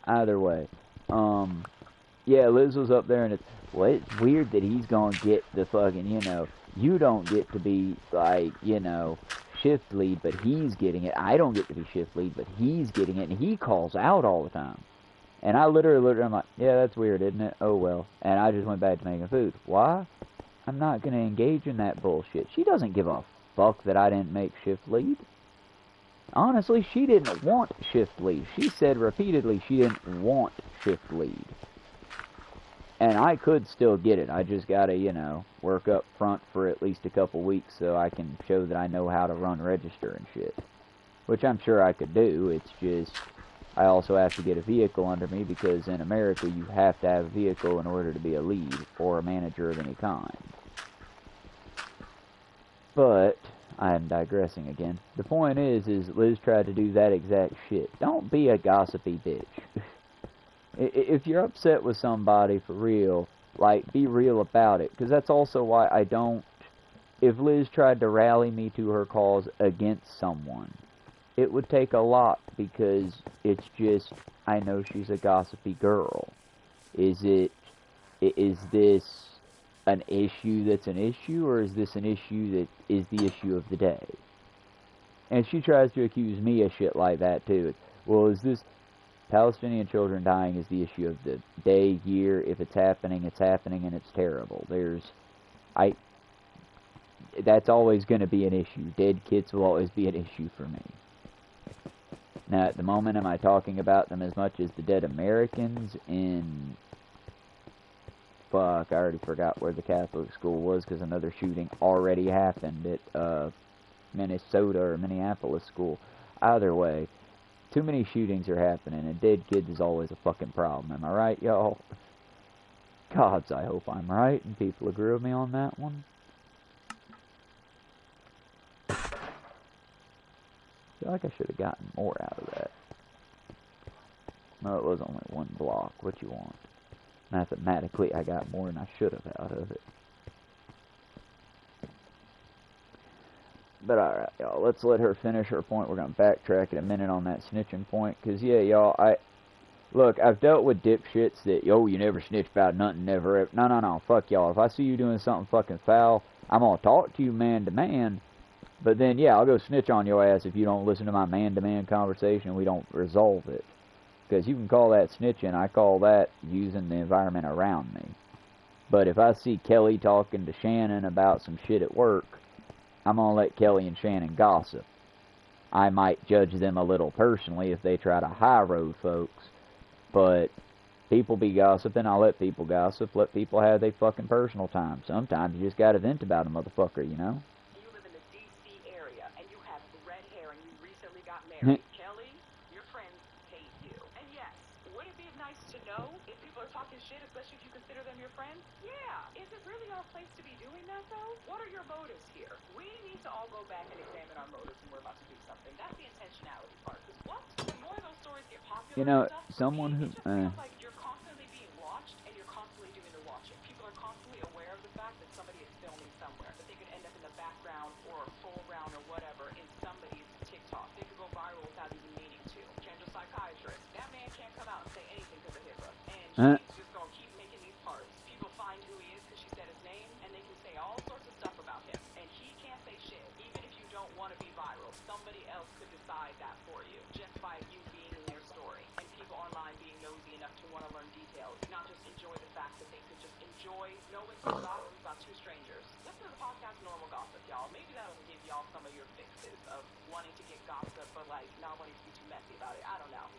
either way, yeah, Liz was up there, and it's weird that he's gonna get the fucking, you don't get to be like, shift lead, but he's getting it. I don't get to be shift lead, but he's getting it, and he calls out all the time. And I literally, I'm like, yeah, that's weird, isn't it? Oh well. And I just went back to making food. Why? I'm not gonna engage in that bullshit. She doesn't give a fuck that I didn't make shift lead. Honestly, she didn't want shift lead. She said repeatedly she didn't want shift lead. And I could still get it. I just gotta, work up front for at least a couple weeks so I can show that I know how to run register and shit. Which I'm sure I could do. It's just, I also have to get a vehicle under me because in America you have to have a vehicle in order to be a lead or a manager of any kind. But I am digressing again. The point is Liz tried to do that exact shit. Don't be a gossipy bitch. If you're upset with somebody for real, like, be real about it. Because that's also why I don't... If Liz tried to rally me to her cause against someone, it would take a lot because it's just, I know she's a gossipy girl. Is this an issue that's an issue, or is this an issue that is the issue of the day? And she tries to accuse me of shit like that too. Well, is this Palestinian children dying is the issue of the day, year? If it's happening, and it's terrible. That's always going to be an issue. Dead kids will always be an issue for me. Now, at the moment, am I talking about them as much as the dead Americans in... Fuck, I already forgot where the Catholic school was because another shooting already happened at Minnesota or Minneapolis school. Either way, too many shootings are happening, and dead kids is always a fucking problem. Am I right, y'all? Gods, I hope I'm right, and people agree with me on that one. I feel like I should have gotten more out of that. No, it was only one block. What you want? Mathematically, I got more than I should have out of it. But alright, y'all, let's let her finish her point. We're going to backtrack in a minute on that snitching point. Because, yeah, y'all, look, I've dealt with dipshits that, yo, you never snitch about nothing, never ever. No, fuck y'all. If I see you doing something fucking foul, I'm going to talk to you man to man. But then, yeah, I'll go snitch on your ass if you don't listen to my man-to-man conversation and we don't resolve it. Because you can call that snitching. I call that using the environment around me. But if I see Kelly talking to Shannon about some shit at work, I'm going to let Kelly and Shannon gossip. I might judge them a little personally if they try to high-road folks. But people be gossiping. I'll let people gossip. Let people have their fucking personal time. Sometimes you just got to vent about a motherfucker, you know? You live in the D.C. area, and you have red hair, and you recently got married. Kelly, your friends hate you. And yes, would it be nice to know if people are talking shit, especially if you consider them your friends? Yeah. Is it really our place to be doing that, though? What are your motives here? We need to all go back and examine our motives when we're about to do something. That's the intentionality part. Because what? The more those stories get popular, You know, and stuff, someone who... it just feels like you're constantly being watched, and you're constantly doing the watching. People are constantly aware of the fact that somebody is filming somewhere, that they could end up in the background or foreground or whatever in somebody's TikTok. They could go viral without even needing to. Gender psychiatrist. That man can't come out and say anything because of HIPAA. And she's just going to keep making these parts. People find who he is because she said his name, and they can say all sorts of stuff about him. And he can't say shit. Even if you don't want to be viral, somebody else could decide that for you just by you being in their story. And people online being nosy enough to want to learn details, not just enjoy the fact that they could just enjoy knowing some gossip about two strangers. Listen to the podcast Normal Gossip, y'all. Maybe that'll give y'all some of your fixes of wanting to get gossip, but like not wanting to be too messy about it. I don't know.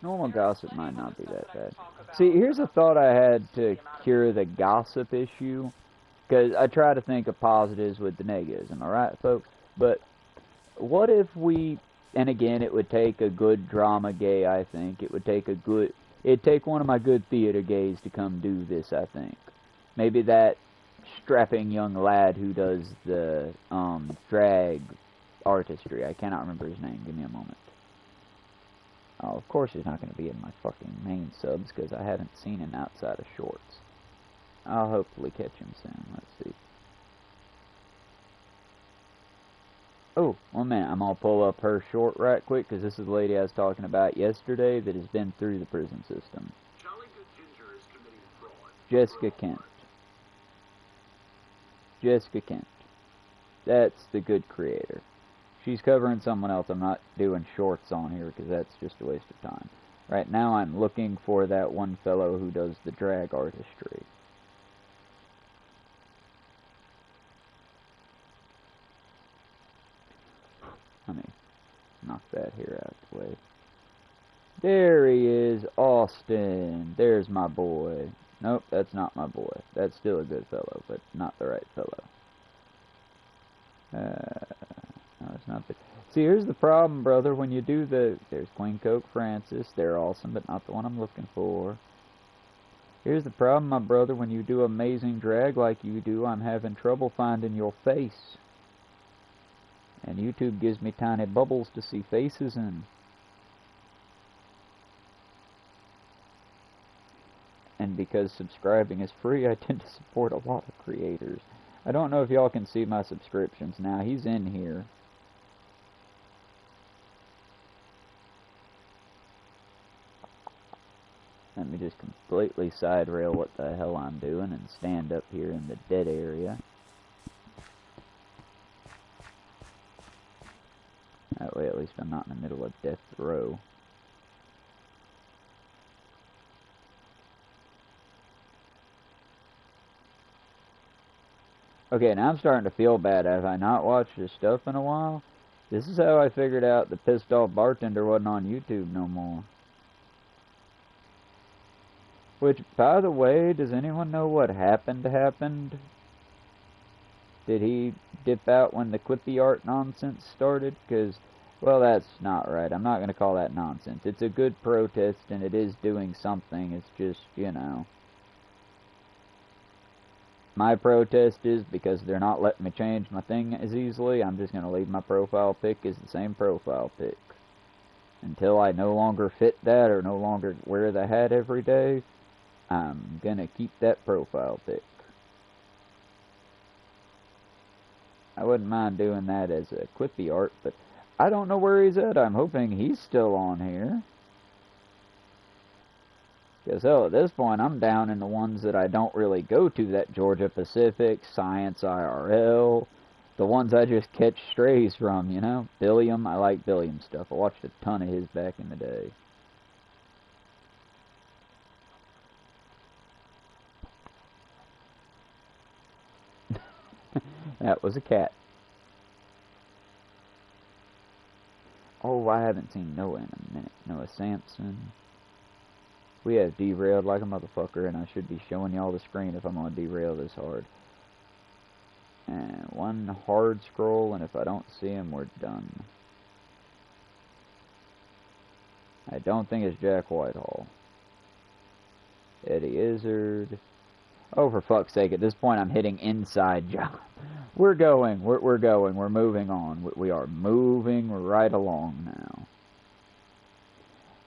Normal gossip might not be that bad. See, here's a thought I had to cure the gossip issue. Because I try to think of positives with the negatives, am I right, folks? But what if we, and again, it would take a good drama gay, I think. It'd take one of my good theater gays to come do this, I think. Maybe that strapping young lad who does the drag artistry. I cannot remember his name. Give me a moment. Oh, of course he's not going to be in my fucking main subs because I haven't seen him outside of shorts. I'll hopefully catch him soon. Let's see. Oh, 1 minute. I'm going to pull up her short right quick because this is the lady I was talking about yesterday that has been through the prison system. Jessica Kent. Jessica Kent. That's the good creator. She's covering someone else. I'm not doing shorts on here because that's just a waste of time. Right now I'm looking for that one fellow who does the drag artistry. Let me knock that here out of the way. There he is, Austin. There's my boy. Nope, that's not my boy. That's still a good fellow, but not the right fellow. No, it's not. See, here's the problem, brother. When you do there's Queen Coke Francis. They're awesome, but not the one I'm looking for. Here's the problem, my brother. When you do amazing drag like you do, I'm having trouble finding your face. And YouTube gives me tiny bubbles to see faces in. And because subscribing is free, I tend to support a lot of creators. I don't know if y'all can see my subscriptions now. He's in here. Let me just completely side rail what the hell I'm doing and stand up here in the dead area. That way at least I'm not in the middle of death row. Okay, now I'm starting to feel bad. Have I not watched this stuff in a while? This is how I figured out the pissed off bartender wasn't on YouTube no more. Which, by the way, does anyone know what happened? Did he dip out when the Quippy art nonsense started? Because, well, that's not right. I'm not going to call that nonsense. It's a good protest, and it is doing something. It's just, you know. My protest is because they're not letting me change my thing as easily. I'm just going to leave my profile pic as the same profile pic. Until I no longer fit that or no longer wear the hat every day, I'm going to keep that profile pic. I wouldn't mind doing that as a Quippy art, but I don't know where he's at. I'm hoping he's still on here. Because, hell, at this point, I'm down in the ones that I don't really go to, that Georgia Pacific, Science IRL, the ones I just catch strays from, you know? Billiam, I like Billiam stuff. I watched a ton of his back in the day. That was a cat. Oh, I haven't seen Noah in a minute. Noah Sampson. We have derailed like a motherfucker, and I should be showing y'all the screen if I'm going to derail this hard. And one hard scroll, and if I don't see him, we're done. I don't think it's Jack Whitehall. Eddie Izzard. Oh, for fuck's sake, at this point I'm hitting inside job. We're going, we're moving on. We are moving right along now.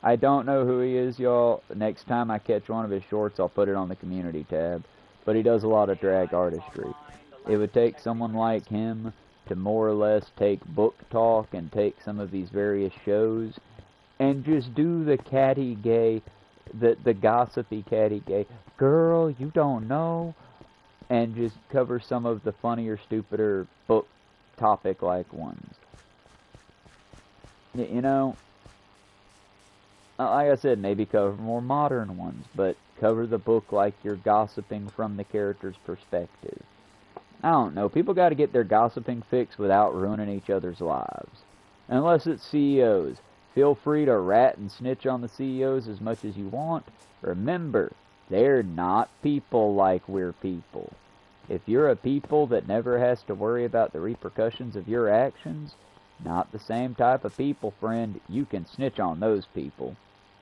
I don't know who he is, y'all. Next time I catch one of his shorts, I'll put it on the community tab. But he does a lot of drag artistry. It would take someone like him to more or less take book talk and take some of these various shows and just do the catty gay, the gossipy catty gay, girl, you don't know, and just cover some of the funnier, stupider book topic-like ones. You know, like I said, maybe cover more modern ones, but cover the book like you're gossiping from the character's perspective. I don't know, people got to get their gossiping fix without ruining each other's lives. Unless it's CEOs. Feel free to rat and snitch on the CEOs as much as you want. Remember, they're not people like we're people. If you're a people that never has to worry about the repercussions of your actions, not the same type of people, friend. You can snitch on those people.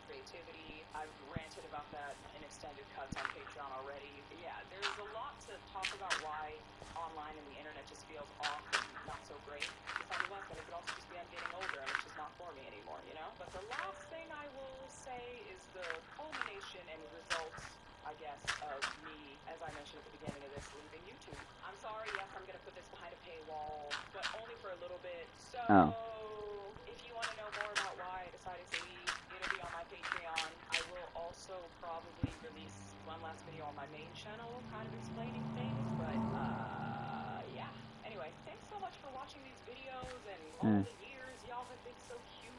Creativity. I've ranted about that in extended cuts on Patreon already. But yeah, there's a lot to talk about why online and the internet just feels off and not so great to some of us, and it could also just be I'm getting older and it's just not for me anymore, you know? But the last thing I will say is the culmination and results, I guess, of me, as I mentioned at the beginning of this, leaving YouTube. I'm sorry, yes, I'm going to put this behind a paywall, but only for a little bit. So, if you want to know more about why I decided to leave, it'll be on my Patreon. I will also probably release one last video on my main channel, kind of explaining things, but, yeah. Anyway, thanks so much for watching these videos, and all the years y'all have been so cute.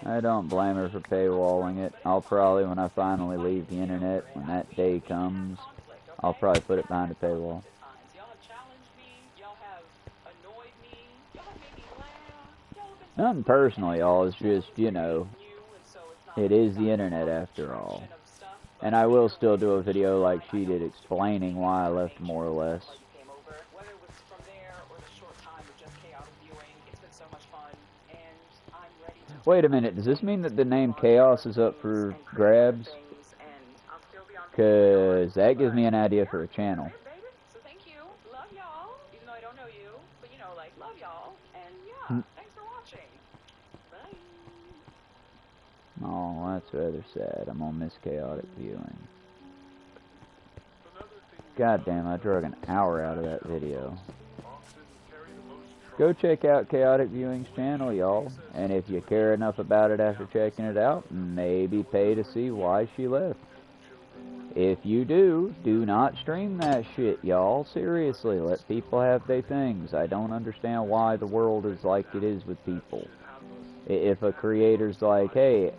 I don't blame her for paywalling it. I'll probably, when I finally leave the internet, when that day comes, I'll probably put it behind a paywall. Y'all have challenged me, y'all have annoyed me, y'all have made me laugh, y'all have been Nothing personal, y'all. It's just, you know, it is the internet after all. And I will still do a video like she did explaining why I left, more or less. Whether it was from there or the short time of just chaotic viewing, it's been so much fun, and I'm ready to... Wait a minute, does this mean that the name Chaos is up for grabs? Because that gives me an idea for a channel. So thank you, love y'all, even though I don't know you, but you know, like, love y'all, and yeah, thanks for watching. Bye. Oh, that's rather sad. I'm gonna miss chaotic viewing. God damn, I drug an hour out of that video. Go check out Chaotic Viewing's channel, y'all. And if you care enough about it after checking it out, maybe pay to see why she left. If you do, do not stream that shit, y'all. Seriously, let people have their things. I don't understand why the world is like it is with people. If a creator's like, hey,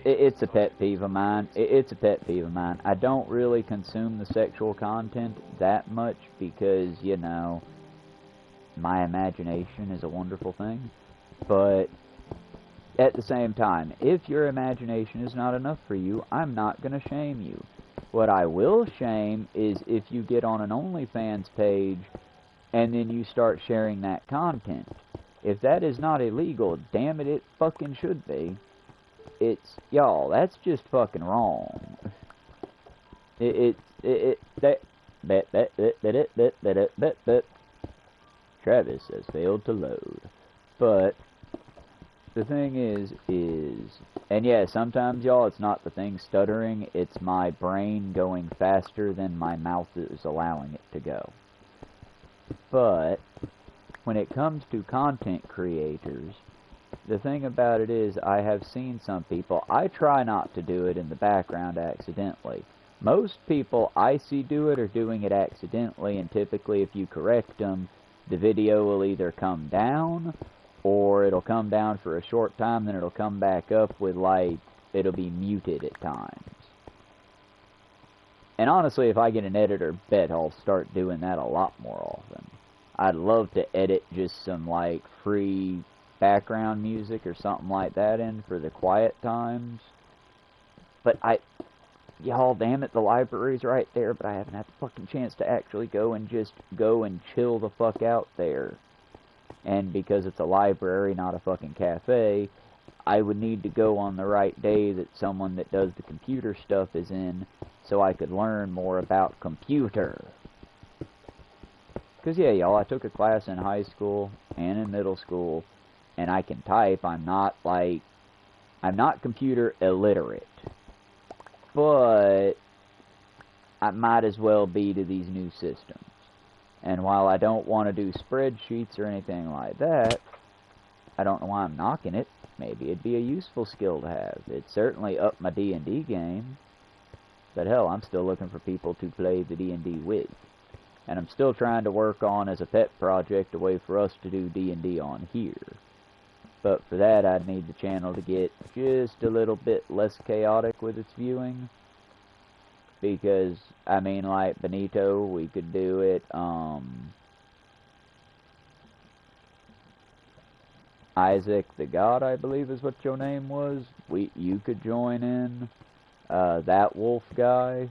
it's a pet peeve of mine. It's a pet peeve of mine. I don't really consume the sexual content that much because, you know, my imagination is a wonderful thing. But at the same time, if your imagination is not enough for you, I'm not going to shame you. What I will shame is if you get on an OnlyFans page and then you start sharing that content. If that is not illegal, damn it, it fucking should be. It's, y'all, that's just fucking wrong. Travis has failed to load. But the thing is, and yeah, sometimes, y'all, it's not the thing stuttering, it's my brain going faster than my mouth is allowing it to go. But when it comes to content creators, the thing about it is, I have seen some people, I try not to do it in the background accidentally. Most people I see do it are doing it accidentally, and typically if you correct them, the video will either come down, or it'll come down for a short time, then it'll come back up with, like, it'll be muted at times. And honestly, if I get an editor, bet I'll start doing that a lot more often. I'd love to edit just some, like, free background music or something like that in for the quiet times. But y'all, damn it, the library's right there, but I haven't had the fucking chance to actually go and chill the fuck out there. And because it's a library, not a fucking cafe, I would need to go on the right day that someone that does the computer stuff is in, so I could learn more about computer. Because, yeah, y'all, I took a class in high school and in middle school, and I can type. I'm not computer illiterate. But I might as well be to these new systems. And while I don't want to do spreadsheets or anything like that, I don't know why I'm knocking it. Maybe it'd be a useful skill to have. It'd certainly up my D&D game. But hell, I'm still looking for people to play the D&D with. And I'm still trying to work on, as a pet project, a way for us to do D&D on here. But for that, I'd need the channel to get just a little bit less chaotic with its viewing. Because, I mean, like Benito, we could do it, Isaac the God, I believe is what your name was. You could join in. That wolf guy,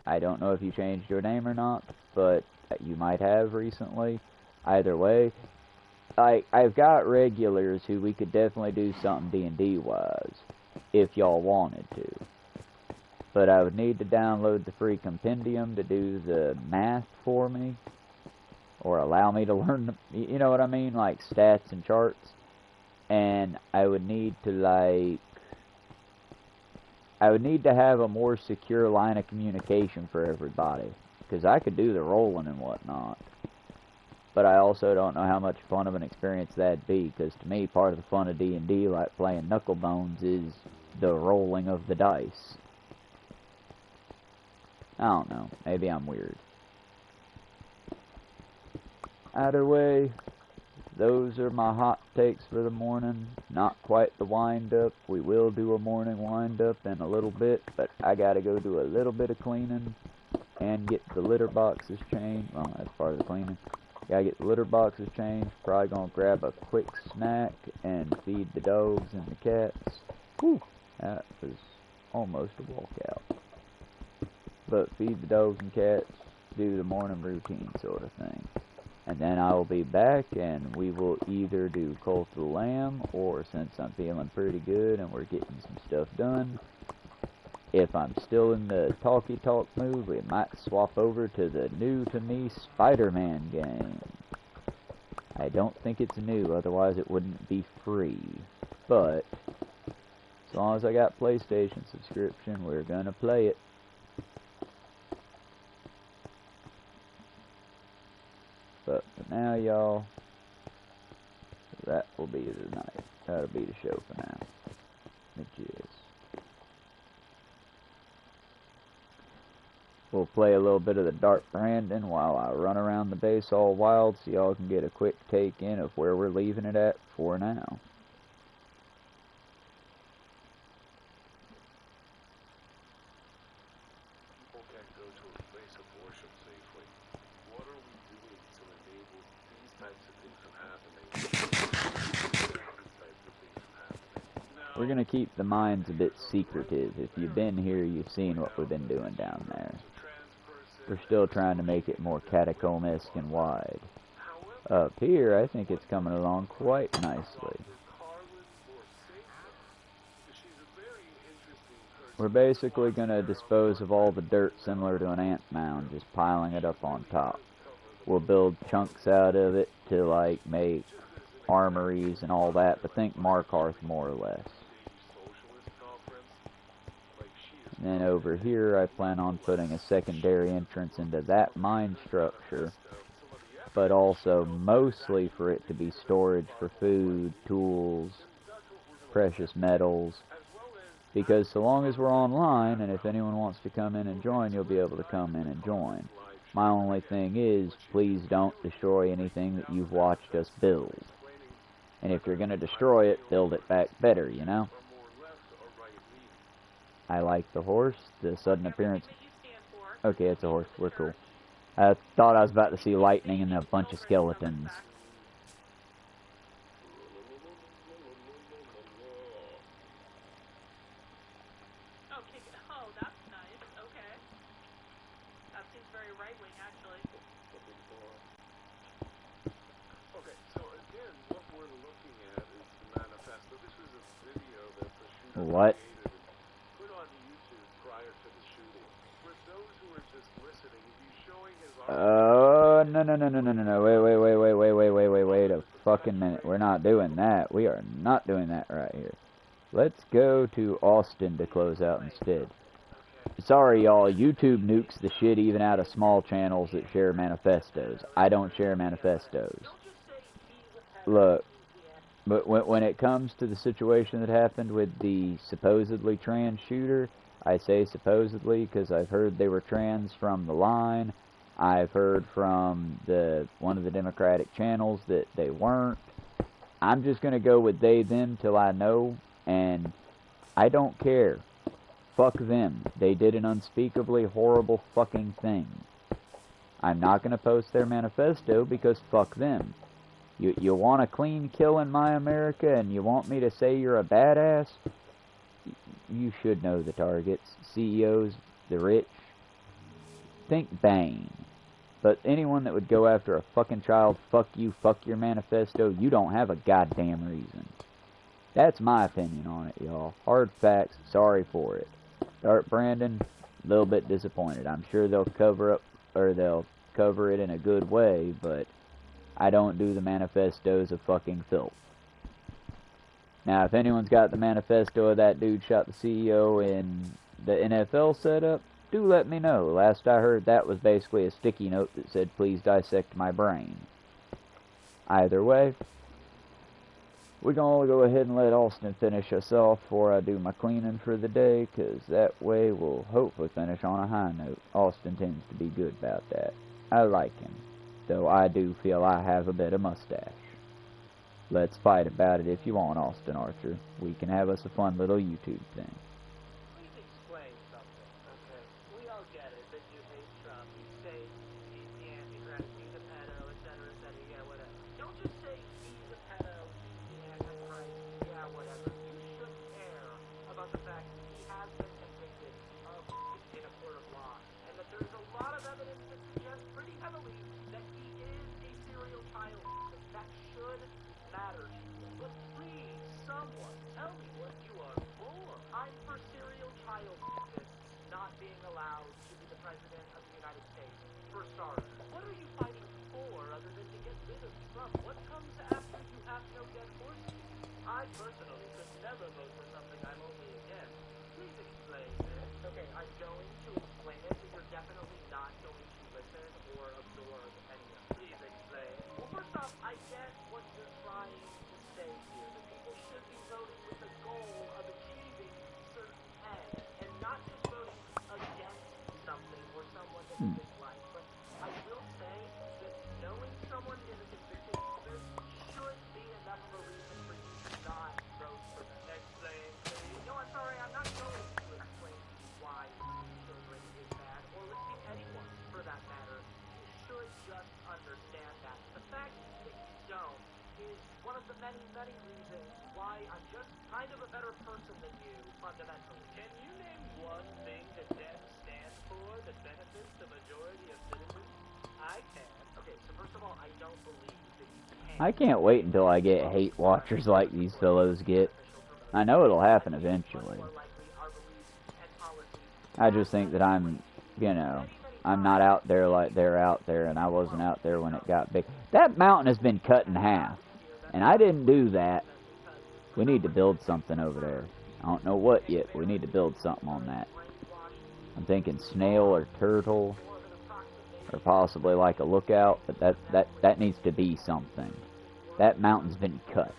I don't know if you changed your name or not, but you might have recently. Either way, I've got regulars who we could definitely do something D&D wise if y'all wanted to. But I would need to download the free compendium to do the math for me, or allow me to learn, you know what I mean, like stats and charts. And I would need to have a more secure line of communication for everybody, because I could do the rolling and whatnot. But I also don't know how much fun of an experience that'd be, because to me, part of the fun of D&D, like playing Knucklebones, is the rolling of the dice. I don't know. Maybe I'm weird. Either way, those are my hot takes for the morning. Not quite the wind-up. We will do a morning wind-up in a little bit, but I gotta go do a little bit of cleaning and get the litter boxes changed. Well, that's part of the cleaning. Gotta get the litter boxes changed. Probably gonna grab a quick snack and feed the dogs and the cats. Whew, that was almost a walkout. But feed the dogs and cats, do the morning routine sort of thing. And then I will be back, and we will either do Cult of the Lamb, or since I'm feeling pretty good and we're getting some stuff done, if I'm still in the talky talk mood, we might swap over to the new to me SpiderMan game. I don't think it's new, otherwise it wouldn't be free. But as long as I got PlayStation subscription, we're gonna play it. But for now, y'all, that will be the night. That'll be the show for now. Which is, we'll play a little bit of the Dark Brandon while I run around the base all wild, so y'all can get a quick take in of where we're leaving it at for now. We're going to keep the mines a bit secretive. If you've been here, you've seen what we've been doing down there. We're still trying to make it more catacomb-esque and wide. Up here, I think it's coming along quite nicely. We're basically going to dispose of all the dirt similar to an ant mound, just piling it up on top. We'll build chunks out of it to, like, make armories and all that, but think Markarth more or less. And then over here, I plan on putting a secondary entrance into that mine structure, but also mostly for it to be storage for food, tools, precious metals, because so long as we're online, and if anyone wants to come in and join, you'll be able to come in and join. My only thing is, please don't destroy anything that you've watched us build. And if you're going to destroy it, build it back better, you know? I like the horse, the sudden appearance. Okay, it's a horse, we're cool. I thought I was about to see lightning and a bunch of skeletons. Okay, oh, that's nice, okay. That seems very right-wing, actually. Okay, so again, what we're looking at is the manifesto. This is a video that the shooter What? created and put on YouTube prior to the shooting. For those who are just listening, he's showing his arm. No. Wait a fucking minute. We're not doing that. We are not doing that right here. Let's go to Austin to close out instead. Sorry, y'all. YouTube nukes the shit even out of small channels that share manifestos. I don't share manifestos. Look, but when it comes to the situation that happened with the supposedly trans shooter, I say supposedly because I've heard they were trans from the line. I've heard from one of the Democratic channels that they weren't. I'm just going to go with they, them till I know, and I don't care. Fuck them. They did an unspeakably horrible fucking thing. I'm not going to post their manifesto because fuck them. You want a clean kill in my America and you want me to say you're a badass? You should know the targets. CEOs, the rich. Think Bane. But anyone that would go after a fucking child, fuck you, fuck your manifesto, you don't have a goddamn reason. That's my opinion on it, y'all. Hard facts, sorry for it. Art Brandon, a little bit disappointed. I'm sure they'll cover it in a good way, but I don't do the manifestos of fucking filth. Now, if anyone's got the manifesto of that dude shot the CEO in the NFL setup, do let me know. Last I heard, that was basically a sticky note that said, please dissect my brain. Either way, we're going to go ahead and let Austin finish us off before I do my cleaning for the day, because that way we'll hopefully finish on a high note. Austin tends to be good about that. I like him, though I do feel I have a bit of mustache. Let's fight about it if you want, Austin Archer. We can have us a fun little YouTube thing. Please explain something, okay? We all get it that you hate Trump. You say he's the Antichrist, he's a pedo, etc., yeah, whatever. Don't just say he's a pedo, he's the Antichrist, yeah, whatever. You should care about the fact that he has been convicted of in a court of law, and that there's a lot of evidence that suggests pretty heavily that he is a serial child. That should matter to you. But please, someone, tell me what you are for. I'm for serial child rapists not being allowed to be the president of the United States, for starters. What are you fighting for other than to get rid of Trump? What comes after you have no dead horses? I personally could never vote for something I'm only against. Please explain this. Okay, I'm going to explain it, but you're definitely not going to listen or absorb any of it. Please explain. Well, first off, I get what you're trying to say here, that people should be voting with the goal of achieving certain ends, and not just voting against something or someone that they dislike. But I will say that knowing someone is a convicted offender should be enough of a reason for you to not vote for them. Explain, please. No, I'm sorry, I'm not going to explain to you why raising children is bad, or raising anyone for that matter. You should just understand that. The fact that you don't is one of the many, many reasons why I'm just kind of a better person than you, fundamentally. Can you name one thing that Dems stand for that benefits the majority of citizens? I can. Okay, so first of all, I don't believe that you can. I can't wait until I get hate watchers like these fellows get. I know it'll happen eventually. I just think that I'm not out there like they're out there, and I wasn't out there when it got big. That mountain has been cut in half, and I didn't do that. We need to build something over there. I don't know what yet, but we need to build something on that. I'm thinking snail or turtle, or possibly like a lookout, but that needs to be something. That mountain's been cut.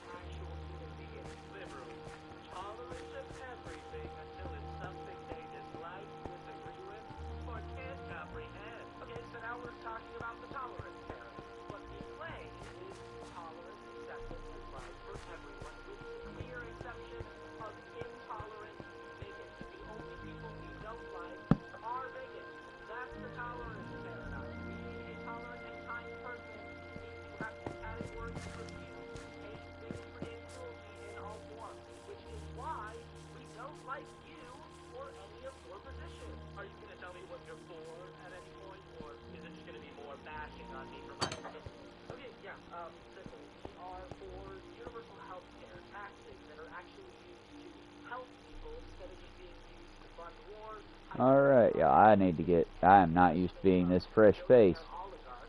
Alright, y'all, I am not used to being this fresh faced.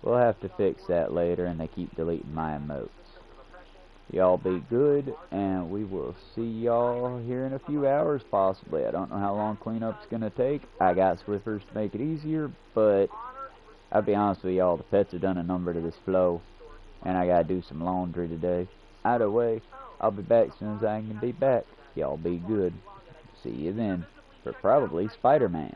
We'll have to fix that later, and they keep deleting my emotes. Y'all be good, and we will see y'all here in a few hours, possibly. I don't know how long cleanup's gonna take. I got Swiffers to make it easier, but I'll be honest with y'all, the pets have done a number to this flow, and I gotta do some laundry today. Either way, I'll be back as soon as I can be back. Y'all be good. See you then, for probably SpiderMan.